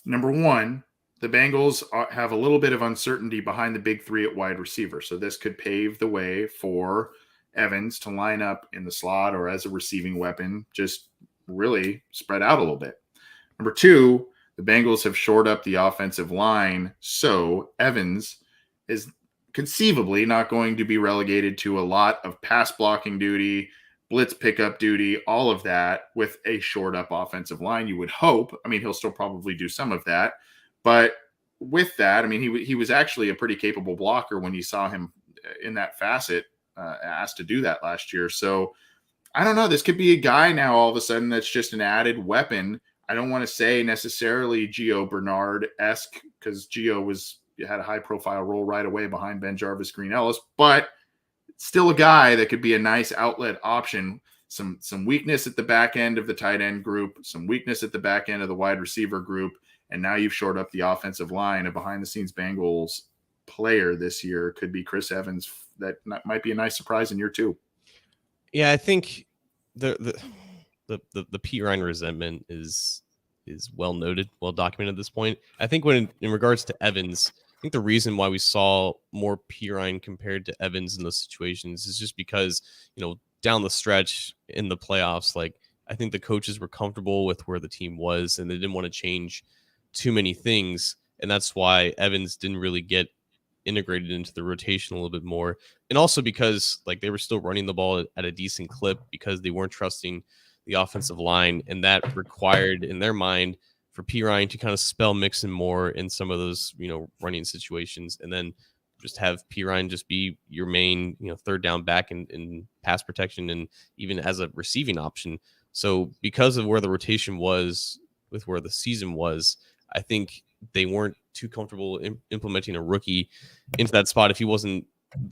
Number one, the Bengals have a little bit of uncertainty behind the big three at wide receiver. So this could pave the way for Evans to line up in the slot or as a receiving weapon, just really spread out a little bit. Number two, the Bengals have shored up the offensive line, so Evans is conceivably not going to be relegated to a lot of pass blocking duty, blitz pickup duty, all of that with a shored up offensive line. You would hope. He'll still probably do some of that, but with that, he was actually a pretty capable blocker when you saw him in that facet, asked to do that last year. So I don't know. This could be a guy now all of a sudden that's just an added weapon. I don't want to say necessarily Gio Bernard-esque, because Gio had a high-profile role right away behind Ben Jarvis, Green Ellis, but still a guy that could be a nice outlet option. Some weakness at the back end of the tight end group, some weakness at the back end of the wide receiver group, and now you've shored up the offensive line. A behind-the-scenes Bengals player this year could be Chris Evans. That might be a nice surprise in year two. Yeah, I think the P. Ryan resentment is well noted, well documented at this point. I think in regards to Evans, I think the reason why we saw more P. Ryan compared to Evans in those situations is just because, down the stretch in the playoffs, like I think the coaches were comfortable with where the team was, and they didn't want to change too many things. And that's why Evans didn't really get integrated into the rotation a little bit more. And also because like they were still running the ball at a decent clip because they weren't trusting the offensive line. And that required in their mind for P. Ryan to kind of spell Mixon more in some of those, running situations, and then just have P. Ryan just be your main, third down back in pass protection and even as a receiving option. So because of where the rotation was with where the season was, I think they weren't too comfortable implementing a rookie into that spot if he wasn't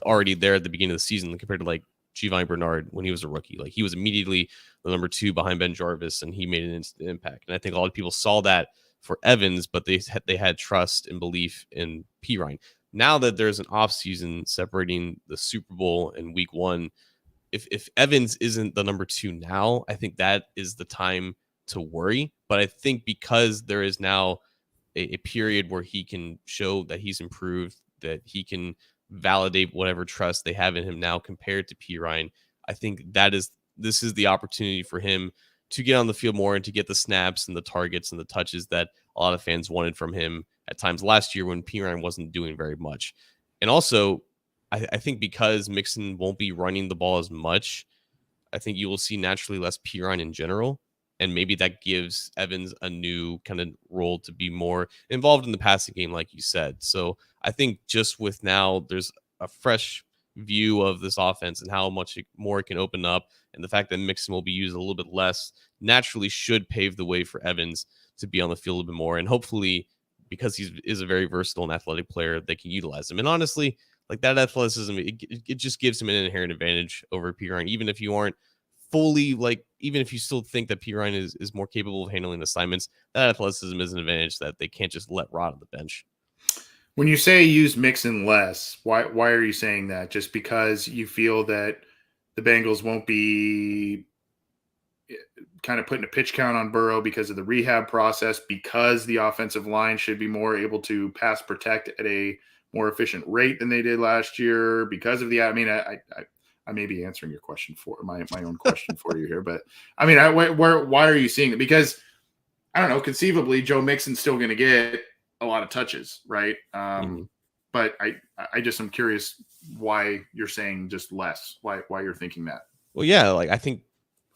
already there at the beginning of the season compared to like Giovanni Bernard when he was a rookie. Like he was immediately the number 2 behind Ben Jarvis, and he made an instant impact. And I think a lot of people saw that for Evans, but they had trust and belief in P. Ryan. Now that there's an off season separating the Super Bowl and Week 1, if Evans isn't the number 2 now, I think that is the time to worry. But I think because there is now a period where he can show that he's improved, that he can validate whatever trust they have in him now compared to P. Ryan, I think this is the opportunity for him to get on the field more and to get the snaps and the targets and the touches that a lot of fans wanted from him at times last year when P. Ryan wasn't doing very much. And also, I think because Mixon won't be running the ball as much, I think you will see naturally less P. Ryan in general. And maybe that gives Evans a new kind of role to be more involved in the passing game, like you said. So I think just with now, there's a fresh view of this offense and how much more it can open up. And the fact that Mixon will be used a little bit less naturally should pave the way for Evans to be on the field a little bit more. And hopefully, because he is a very versatile and athletic player, they can utilize him. And honestly, like that athleticism, it just gives him an inherent advantage over P. Ryan, even if you aren't fully even if you still think that P. Ryan is more capable of handling assignments, that athleticism is an advantage that they can't just let rot on the bench. When you say use Mixon less, why are you saying that? Just because you feel that the Bengals won't be kind of putting a pitch count on Burrow because of the rehab process, because the offensive line should be more able to pass protect at a more efficient rate than they did last year because of I may be answering your question for my own question for you here, but I mean, why are you seeing it? Because I don't know, conceivably Joe Mixon's still going to get a lot of touches, right? But I just am curious why you're saying just less, why you're thinking that. Well, yeah, like I think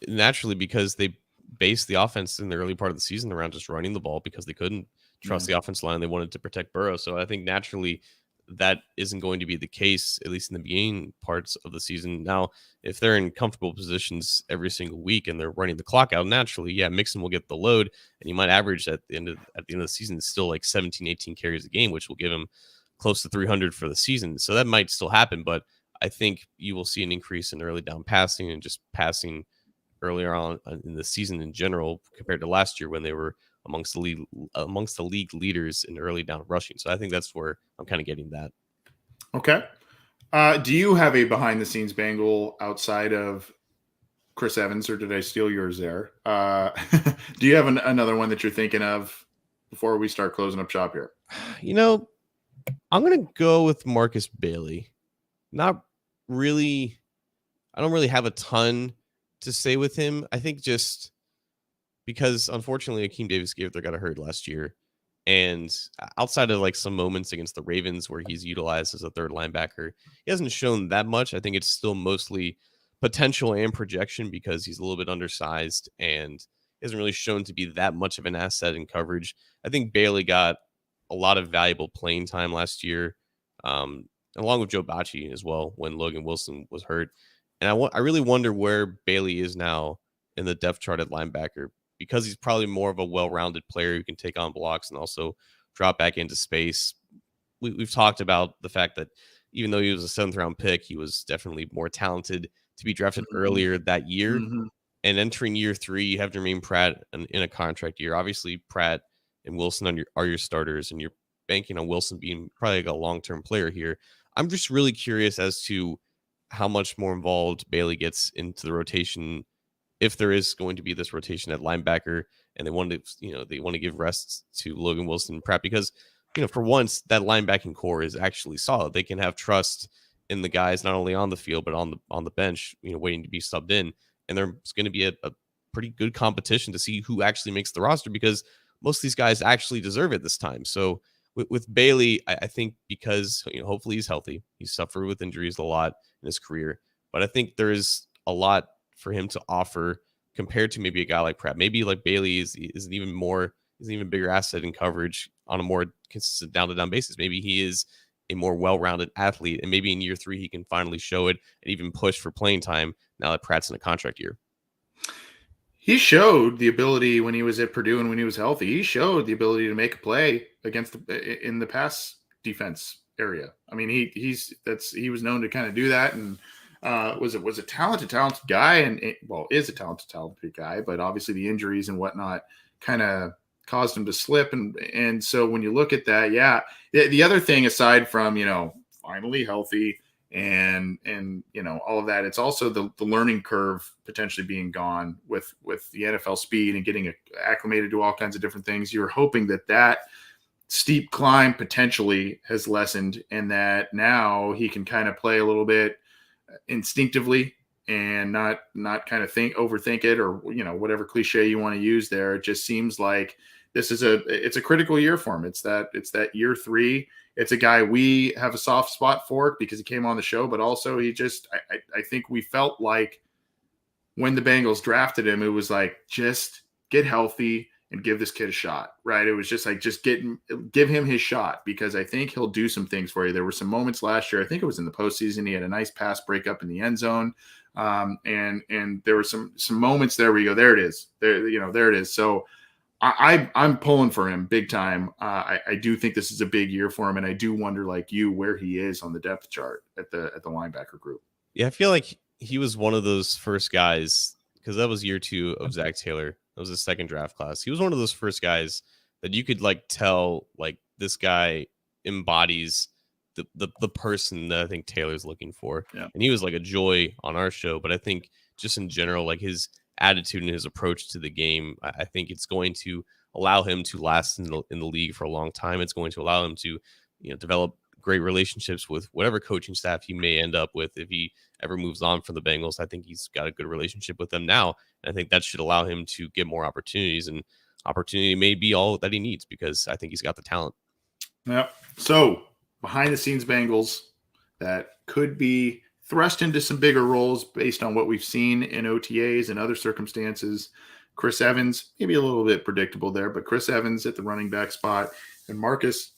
naturally because they based the offense in the early part of the season around just running the ball because they couldn't trust the offensive line. They wanted to protect Burrow. So I think naturally that isn't going to be the case, at least in the beginning parts of the season. Now, if they're in comfortable positions every single week and they're running the clock out, naturally, yeah, Mixon will get the load, and he might average at the end of the season still like 17, 18 carries a game, which will give him close to 300 for the season. So that might still happen, but I think you will see an increase in early down passing and just passing earlier on in the season in general compared to last year when they were amongst the league leaders in early down rushing. So I think that's where I'm kind of getting that. Okay. Do you have a behind the scenes Bengal outside of Chris Evans, or did I steal yours there? Do you have another one that you're thinking of before we start closing up shop here? I'm going to go with Marcus Bailey. Not really. I don't really have a ton to say with him. I think just because unfortunately Akeem Davis-Gaither got hurt last year, and outside of like some moments against the Ravens where he's utilized as a third linebacker, he hasn't shown that much. I think it's still mostly potential and projection because he's a little bit undersized and hasn't really shown to be that much of an asset in coverage. I think Bailey got a lot of valuable playing time last year, along with Joe Bacci as well when Logan Wilson was hurt. And I really wonder where Bailey is now in the depth chart at linebacker, because he's probably more of a well-rounded player who can take on blocks and also drop back into space. We've talked about the fact that even though he was a 7th-round pick, he was definitely more talented to be drafted earlier that year. Mm-hmm. And entering year 3, you have Jermaine Pratt in a contract year. Obviously, Pratt and Wilson are your starters, and you're banking on Wilson being probably like a long-term player here. I'm just really curious as to how much more involved Bailey gets into the rotation, if there is going to be this rotation at linebacker, and they want to give rests to Logan Wilson and Pratt, because for once that linebacking core is actually solid. They can have trust in the guys not only on the field but on the bench, waiting to be subbed in. And there's going to be a pretty good competition to see who actually makes the roster, because most of these guys actually deserve it this time. So with Bailey, I think because hopefully he's healthy. He's suffered with injuries a lot in his career, but I think there is a lot for him to offer compared to maybe a guy like Pratt. Maybe like Bailey is an even bigger asset in coverage on a more consistent down to down basis. Maybe he is a more well-rounded athlete, and maybe in year 3 he can finally show it and even push for playing time now that Pratt's in a contract year. He showed the ability when he was at Purdue and when he was healthy. He showed the ability to make a play against in the pass defense area. I mean, he was known to kind of do that, and was a talented guy, and is a talented guy, but obviously the injuries and whatnot kind of caused him to slip, and so when you look at that, yeah, the other thing aside from finally healthy and all of that, it's also the learning curve potentially being gone with the NFL speed and getting acclimated to all kinds of different things. You're hoping that steep climb potentially has lessened, and that now he can kind of play a little bit instinctively and not kind of overthink it, or whatever cliche you want to use there. It just seems like it's a critical year for him. It's that year 3. It's a guy we have a soft spot for because he came on the show, but also I think we felt like when the Bengals drafted him, it was like, just get healthy and give this kid a shot, right? It was just like, just give him his shot, because I think he'll do some things for you. There were some moments last year, I think it was in the postseason, he had a nice pass breakup in the end zone. And there were some moments there where you go, there it is. There it is. So I'm pulling for him big time. I do think this is a big year for him, and I do wonder, like you, where he is on the depth chart at the linebacker group. Yeah, I feel like he was one of those first guys, because that was year 2 of Zach Taylor. That was his second draft class. He was one of those first guys that you could like tell, like, this guy embodies the person that I think Taylor's looking for. Yeah. And he was like a joy on our show, but I think just in general, like his attitude and his approach to the game, I think it's going to allow him to last in the league for a long time. It's going to allow him to develop great relationships with whatever coaching staff he may end up with if he ever moves on from the Bengals. I think he's got a good relationship with them now, and I think that should allow him to get more opportunities, and opportunity may be all that he needs, because I think he's got the talent. Yeah. So behind the scenes Bengals that could be thrust into some bigger roles based on what we've seen in OTAs and other circumstances. Chris Evans, maybe a little bit predictable there, but Chris Evans at the running back spot, and Marcus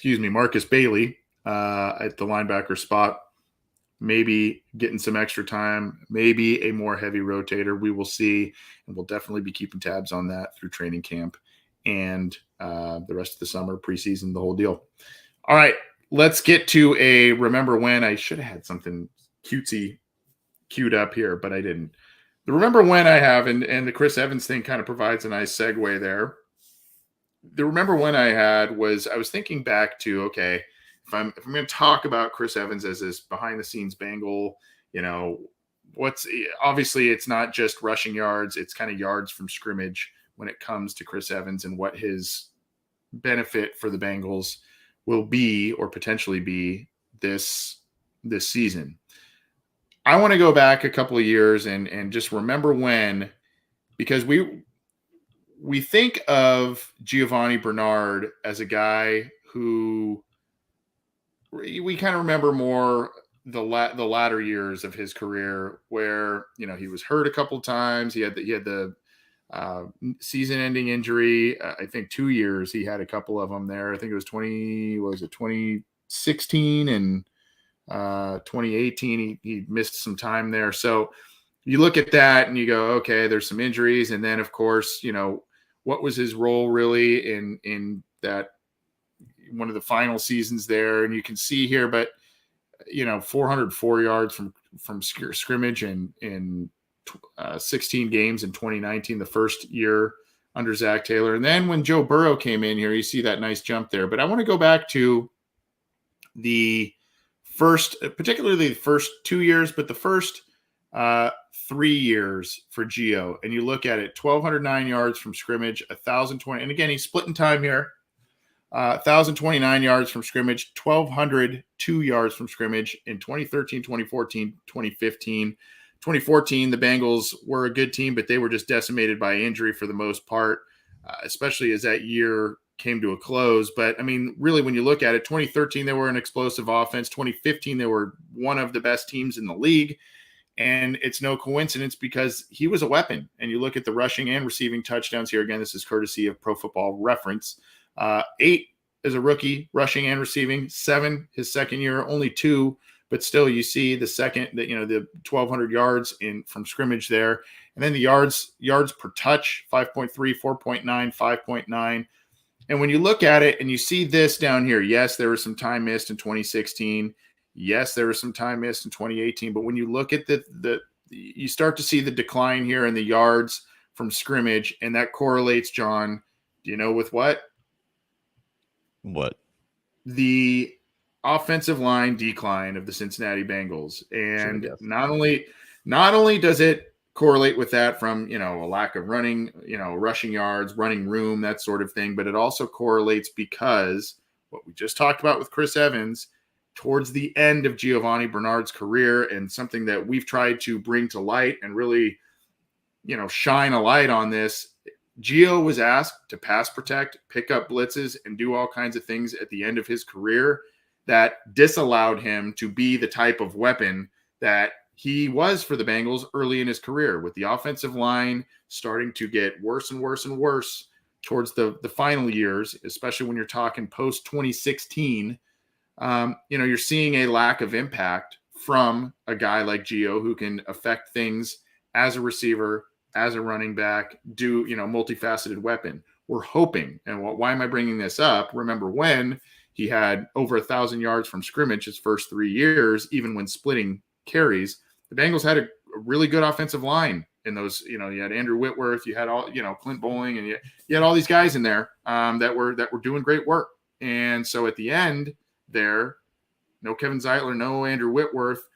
Bailey at the linebacker spot, maybe getting some extra time, maybe a more heavy rotator. We will see, and we'll definitely be keeping tabs on that through training camp and the rest of the summer, preseason, the whole deal. All right, let's get to a remember when. I should have had something cutesy queued up here, but I didn't. The remember when I have, and the Chris Evans thing kind of provides a nice segue there. The remember when I had was, I was thinking back to, okay, if I'm going to talk about Chris Evans as this behind the scenes Bengal, obviously it's not just rushing yards, it's kind of yards from scrimmage when it comes to Chris Evans and what his benefit for the Bengals will be, or potentially be, this season. I want to go back a couple of years and just remember when, because we think of Giovanni Bernard as a guy who we kind of remember more the latter years of his career, where he was hurt a couple of times. He had the season-ending injury. I think 2 years he had a couple of them there. I think it was 2016 and 2018. He missed some time there. So you look at that and you go, okay, there's some injuries, and then of course, what was his role really in that one of the final seasons there? And you can see here, but 404 yards from scrimmage in 16 games in 2019, the first year under Zach Taylor. And then when Joe Burrow came in here, you see that nice jump there. But I want to go back to the first, particularly the first 2 years, but the first 3 years for Gio. And you look at it, 1,209 yards from scrimmage, 1,020. And again, he's splitting time here. 1,029 yards from scrimmage, 1,202 yards from scrimmage in 2013, 2014, 2015, 2014, the Bengals were a good team, but they were just decimated by injury for the most part, especially as that year came to a close. But I mean, really, when you look at it, 2013, they were an explosive offense. 2015, they were one of the best teams in the league. And it's no coincidence because he was a weapon. And you look at the rushing and receiving touchdowns here. Again, this is courtesy of Pro Football Reference. 8 as a rookie, rushing and receiving. 7 his second year, only 2. But still, you see the second that, the 1,200 yards from scrimmage there. And then the yards per touch, 5.3, 4.9, 5.9. And when you look at it and you see this down here, yes, there was some time missed in 2016. Yes, there was some time missed in 2018. But when you look at you start to see the decline here in the yards from scrimmage, and that correlates, John, do you know with what? What? The offensive line decline of the Cincinnati Bengals. And Sure, not only does it correlate with that from, a lack of running, rushing yards, running room, that sort of thing, but it also correlates because what we just talked about with Chris Evans towards the end of Giovanni Bernard's career, and something that we've tried to bring to light and really, shine a light on this. Gio was asked to pass protect, pick up blitzes, and do all kinds of things at the end of his career that disallowed him to be the type of weapon that he was for the Bengals early in his career, with the offensive line starting to get worse and worse and worse towards the final years, especially when you're talking post 2016. You're seeing a lack of impact from a guy like Gio, who can affect things as a receiver, as a running back, do, multifaceted weapon. We're hoping, and why am I bringing this up? Remember when he had over 1,000 yards from scrimmage his first 3 years, even when splitting carries, the Bengals had a really good offensive line in those. You had Andrew Whitworth, you had all, Clint Bowling, and you had all these guys in there that were doing great work. And so at the end there, no Kevin Zeitler, no Andrew Whitworth.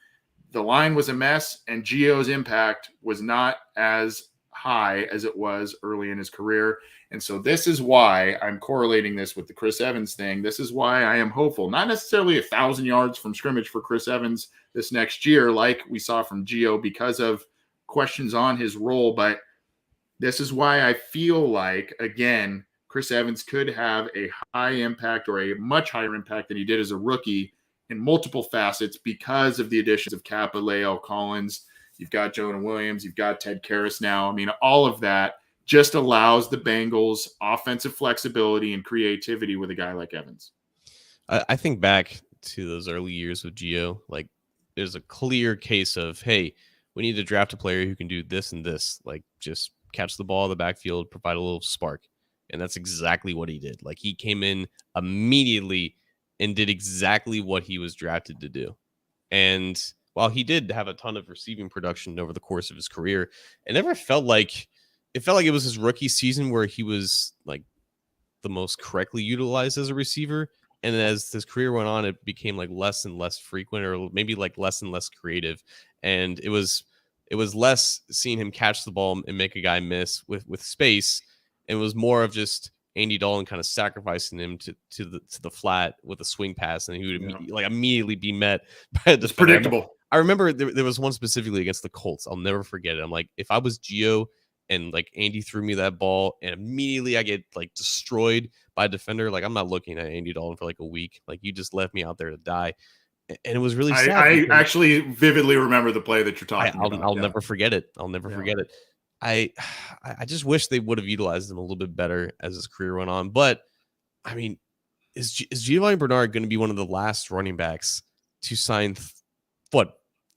The line was a mess, and Gio's impact was not as high as it was early in his career. And so this is why I'm correlating this with the Chris Evans thing. This is why I am hopeful, not necessarily 1,000 yards from scrimmage for Chris Evans this next year, like we saw from Gio, because of questions on his role. But this is why I feel like, again, Chris Evans could have a high impact, or a much higher impact than he did as a rookie, in multiple facets, because of the additions of Kappa, Lael Collins. You've got Jonah Williams. You've got Ted Karras now. I mean, all of that just allows the Bengals offensive flexibility and creativity with a guy like Evans. I think back to those early years with Gio, like there's a clear case of, hey, we need to draft a player who can do this and this, like just catch the ball in the backfield, provide a little spark. And that's exactly what he did. Like he came in immediately and did exactly what he was drafted to do. And while he did have a ton of receiving production over the course of his career, it felt like it was his rookie season where he was like the most correctly utilized as a receiver. And as his career went on, it became like less and less frequent, or maybe like less and less creative. And it was less seeing him catch the ball and make a guy miss with space. It was more of just Andy Dalton kind of sacrificing him to the flat with a swing pass, and he would immediately be met by It's predictable. I remember there was one specifically against the Colts. I'll never forget it. I'm like, if I was Gio and like Andy threw me that ball and immediately I get like destroyed by a defender, like I'm not looking at Andy Dalton for like a week. Like you just left me out there to die. And it was really sad. I actually vividly remember the play that you're talking about. I'll never forget it. I'll never forget it. I just wish they would have utilized him a little bit better as his career went on. But I mean, is Giovanni Bernard going to be one of the last running backs to sign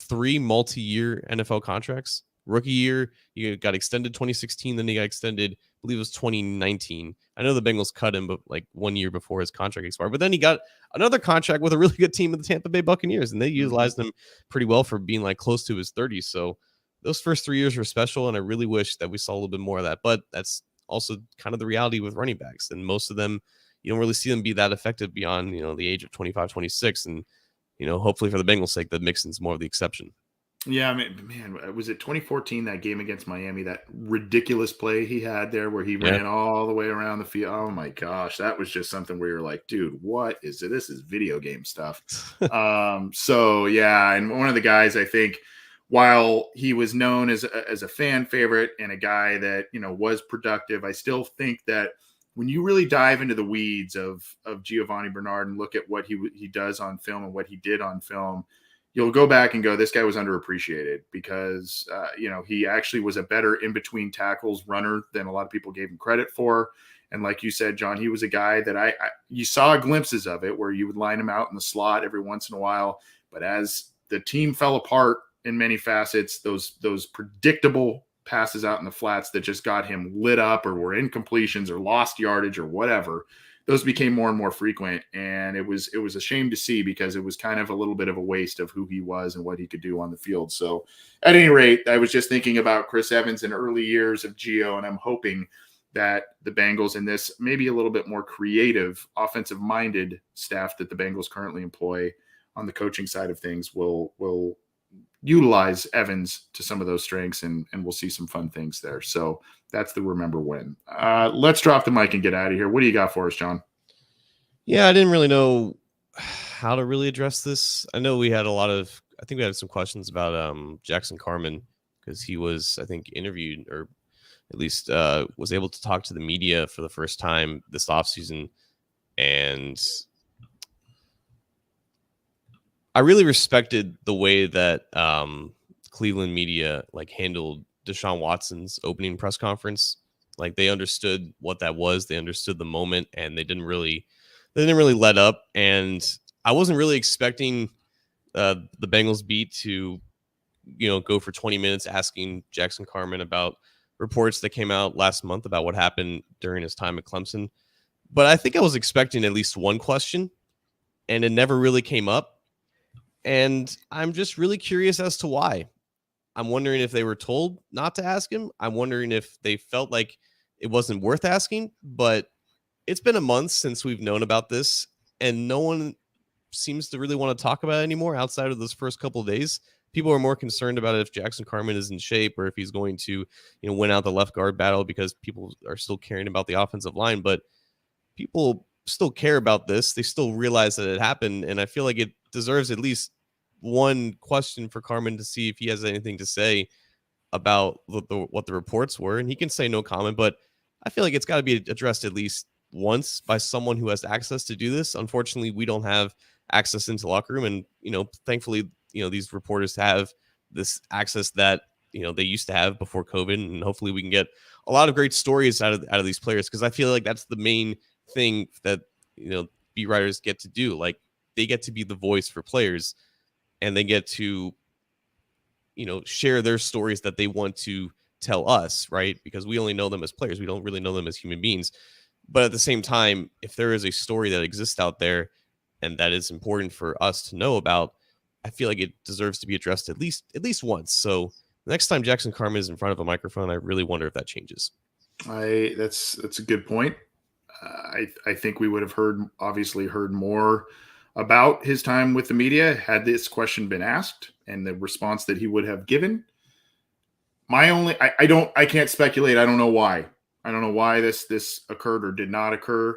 3 multi-year NFL contracts? Rookie year, he got extended 2016, then he got extended, I believe it was 2019. I know the Bengals cut him, but like 1 year before his contract expired. But then he got another contract with a really good team, with the Tampa Bay Buccaneers, and they utilized him pretty well for being like close to his 30s. So those first 3 years were special, and I really wish that we saw a little bit more of that. But that's also kind of the reality with running backs, and most of them, you don't really see them be that effective beyond, the age of 25, 26. And, hopefully for the Bengals' sake, that Mixon's more of the exception. Yeah, I mean, man, was it 2014, that game against Miami, that ridiculous play he had there where he ran all the way around the field? Oh my gosh, that was just something where you're like, dude, what is it? This is video game stuff. So yeah, and one of the guys I think while he was known as a fan favorite and a guy that, was productive, I still think that when you really dive into the weeds of Giovanni Bernard and look at what he does on film and what he did on film, you'll go back and go, this guy was underappreciated because, he actually was a better in between tackles runner than a lot of people gave him credit for. And like you said, John, he was a guy that you saw glimpses of it where you would line him out in the slot every once in a while. But as the team fell apart in many facets, those predictable passes out in the flats that just got him lit up or were incompletions or lost yardage or whatever, those became more and more frequent. And it was a shame to see because it was kind of a little bit of a waste of who he was and what he could do on the field. So at any rate, I was just thinking about Chris Evans in early years of Gio, and I'm hoping that the Bengals and this maybe a little bit more creative, offensive-minded staff that the Bengals currently employ on the coaching side of things will utilize Evans to some of those strengths, and we'll see some fun things there. So that's the remember when. Let's drop the mic and get out of here. What do you got for us, John? Yeah, I didn't really know how to really address this. I know we had I think we had some questions about Jackson Carman because he was, I think, interviewed or at least was able to talk to the media for the first time this offseason. And I really respected the way that Cleveland media handled Deshaun Watson's opening press conference. Like they understood what that was. They understood the moment and they didn't really let up. And I wasn't really expecting the Bengals beat to, go for 20 minutes asking Jackson Carman about reports that came out last month about what happened during his time at Clemson. But I think I was expecting at least one question, and it never really came up. And I'm just really curious as to why. I'm wondering if they were told not to ask him. I'm wondering if they felt like it wasn't worth asking. But it's been a month since we've known about this, and no one seems to really want to talk about it anymore outside of those first couple of days. People are more concerned about if Jackson Carman is in shape or if he's going to, win out the left guard battle because people are still caring about the offensive line. But people still care about this. They still realize that it happened. And I feel like it deserves at least one question for Carman to see if he has anything to say about what the reports were. And he can say no comment, but I feel like it's got to be addressed at least once by someone who has access to do this. Unfortunately, we don't have access into the locker room. And, thankfully, these reporters have this access that, they used to have before COVID. And hopefully we can get a lot of great stories out of these players. Cause I feel like that's the main thing that, beat writers get to do. Like they get to be the voice for players and they get to, share their stories that they want to tell us. Right. Because we only know them as players. We don't really know them as human beings. But at the same time, if there is a story that exists out there and that is important for us to know about, I feel like it deserves to be addressed at least once. So the next time Jackson Carman is in front of a microphone, I really wonder if that changes. That's a good point. I think we would have obviously heard more about his time with the media had this question been asked and the response that he would have given. I can't speculate. I don't know why. I don't know why this occurred or did not occur.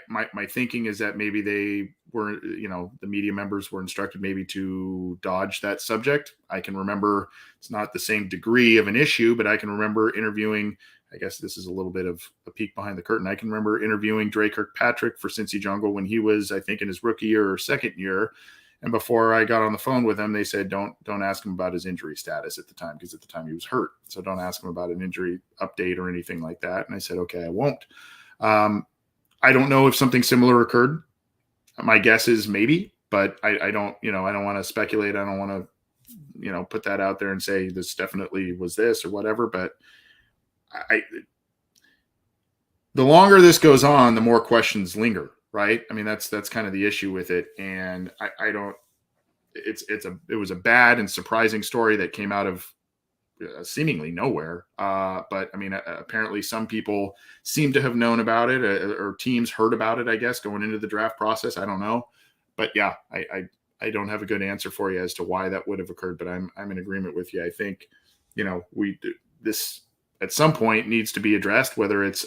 My thinking is that maybe they were, the media members were instructed maybe to dodge that subject. I can remember it's not the same degree of an issue, but I can remember interviewing, I guess this is a little bit of a peek behind the curtain. I can remember interviewing Dre Kirkpatrick for Cincy Jungle when he was, I think, in his rookie year or second year. And before I got on the phone with him, they said, don't ask him about his injury status at the time, because at the time he was hurt. So don't ask him about an injury update or anything like that. And I said, okay, I won't. I don't know if something similar occurred. My guess is maybe, but I don't want to speculate. I don't want to, put that out there and say this definitely was this or whatever. But the longer this goes on, the more questions linger, right? I mean, that's kind of the issue with it. And it was a bad and surprising story that came out of seemingly nowhere. But I mean, apparently some people seem to have known about it or teams heard about it, I guess, going into the draft process. I don't know. But yeah, I don't have a good answer for you as to why that would have occurred, but I'm in agreement with you. I think, this at some point needs to be addressed, whether it's,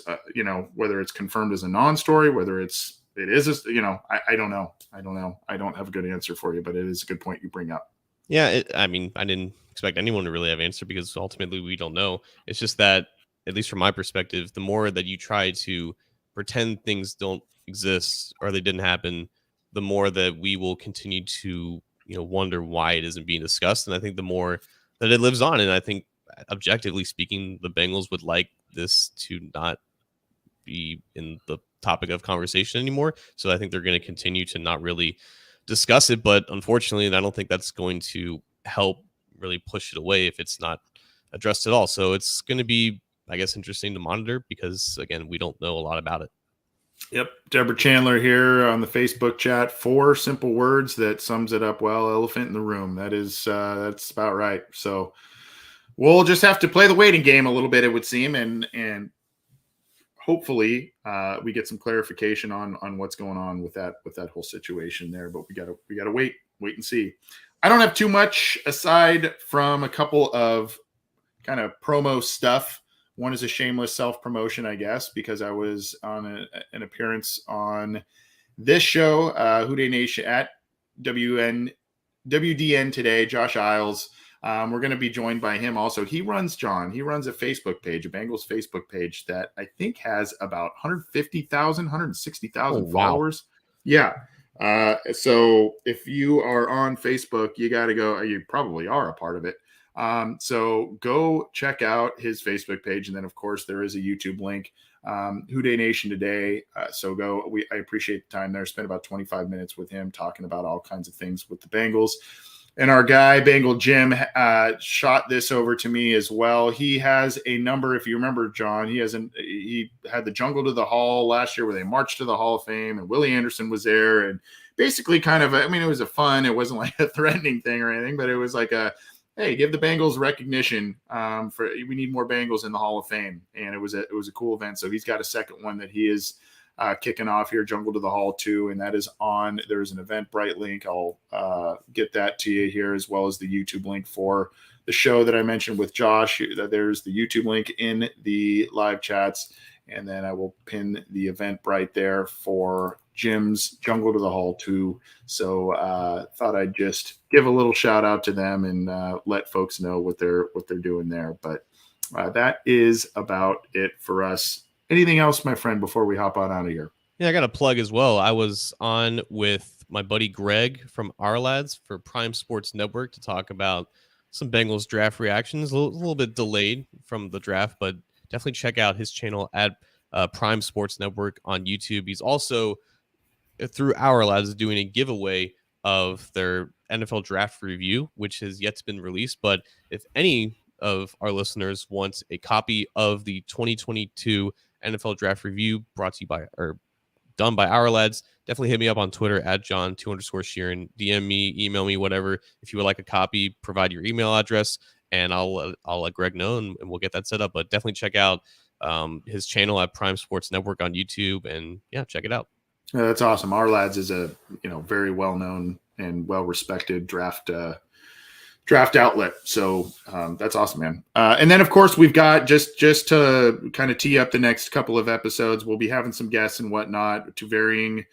whether it's confirmed as a non-story, whether it is, I don't know. I don't have a good answer for you, but it is a good point you bring up. Yeah, I mean, I didn't expect anyone to really have an answer because ultimately we don't know. It's just that, at least from my perspective, the more that you try to pretend things don't exist or they didn't happen, the more that we will continue to, wonder why it isn't being discussed. And I think the more that it lives on, and I think objectively speaking, the Bengals would like this to not be in the topic of conversation anymore. So I think they're going to continue to not really discuss it. But unfortunately, I don't think that's going to help really push it away if it's not addressed at all. So it's going to be, I guess, interesting to monitor because, again, we don't know a lot about it. Yep. Deborah Chandler here on the Facebook chat. 4 simple words that sums it up well. Elephant in the room. That's about right. So we'll just have to play the waiting game a little bit, it would seem, and hopefully we get some clarification on what's going on with that whole situation there. But we gotta wait and see. I don't have too much aside from a couple of kind of promo stuff. One is a shameless self-promotion, I guess, because I was on an appearance on this show, Houday Nation at WDN today, Josh Isles. We're going to be joined by him also. He runs a Facebook page, a Bengals Facebook page that I think has about 150,000, 160,000 followers. Yeah. So if you are on Facebook, you got to go. You probably are a part of it. So go check out his Facebook page. And then, of course, there is a YouTube link, Houday Nation today. So go. I appreciate the time there. Spent about 25 minutes with him talking about all kinds of things with the Bengals. And our guy, Bengal Jim, shot this over to me as well. He has a number, if you remember, John, he had the Jungle to the Hall last year where they marched to the Hall of Fame, and Willie Anderson was there. And basically it was it wasn't like a threatening thing or anything, but it was like hey, give the Bengals recognition. We need more Bengals in the Hall of Fame. And it was a cool event. So he's got a second one that he is kicking off here, Jungle to the Hall 2, and that is on. There's an Eventbrite link. I'll get that to you here, as well as the YouTube link for the show that I mentioned with Josh. There's the YouTube link in the live chats, and then I will pin the Eventbrite there for Jim's Jungle to the Hall 2. So thought I'd just give a little shout out to them and let folks know what they're doing there. But that is about it for us. Anything else, my friend, before we hop on out of here? Yeah, I got a plug as well. I was on with my buddy Greg from Our Lads for Prime Sports Network to talk about some Bengals draft reactions. A little bit delayed from the draft, but definitely check out his channel at Prime Sports Network on YouTube. He's also, through Our Lads, doing a giveaway of their NFL draft review, which has yet to been released. But if any of our listeners want a copy of the 2022 NFL draft review brought to you by, or done by Our Lads, definitely hit me up on Twitter at John_Sheeran. DM me, email me, whatever. If you would like a copy, provide your email address, and I'll let Greg know, and we'll get that set up. But definitely check out his channel at Prime Sports Network on YouTube, and yeah, check it out. That's awesome. Our Lads is a very well known and well respected draft outlet. So that's awesome, man. And then, of course, we've got just to kind of tee up the next couple of episodes, we'll be having some guests and whatnot to varying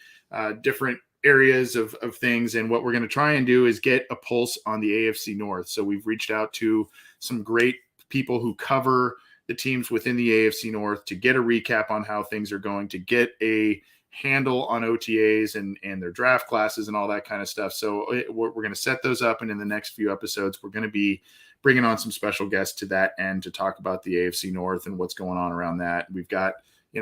different areas of things. And what we're going to try and do is get a pulse on the AFC North. So we've reached out to some great people who cover the teams within the AFC North to get a recap on how things are going, to get a handle on OTAs and their draft classes and all that kind of stuff. So we're going to set those up. And in the next few episodes, we're going to be bringing on some special guests to that end to talk about the AFC North and what's going on around that. We've got,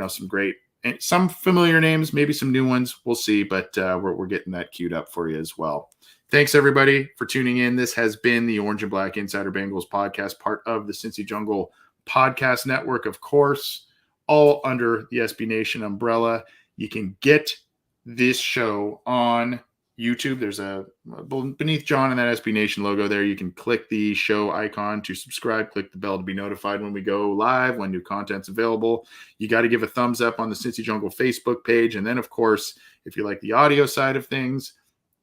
some great, some familiar names, maybe some new ones. We'll see, but we're getting that queued up for you as well. Thanks, everybody, for tuning in. This has been the Orange and Black Insider Bengals podcast, part of the Cincy Jungle Podcast Network, of course, all under the SB Nation umbrella. You can get this show on YouTube. There's beneath John and that SB Nation logo there. You can click the show icon to subscribe, click the bell to be notified when we go live, when new content's available. You got to give a thumbs up on the Cincy Jungle Facebook page. And then, of course, if you like the audio side of things,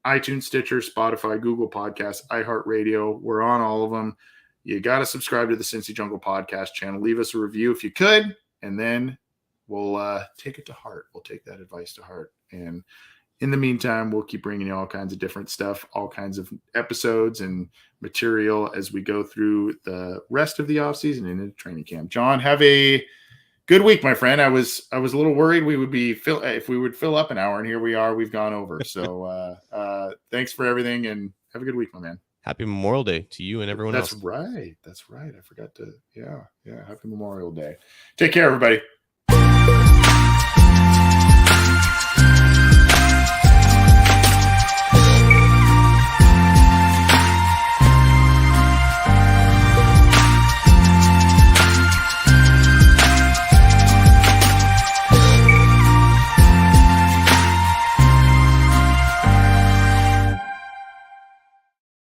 iTunes, Stitcher, Spotify, Google Podcasts, iHeartRadio, we're on all of them. You got to subscribe to the Cincy Jungle Podcast channel. Leave us a review if you could, and then we'll take it to heart. We'll take that advice to heart. And in the meantime, we'll keep bringing you all kinds of different stuff, all kinds of episodes and material as we go through the rest of the off season and into training camp. John, have a good week, my friend. I was a little worried we would be if we would fill up an hour, and here we are. We've gone over. So thanks for everything, and have a good week, my man. Happy Memorial Day to you and everyone else. That's right. I forgot to. Yeah. Happy Memorial Day. Take care, everybody.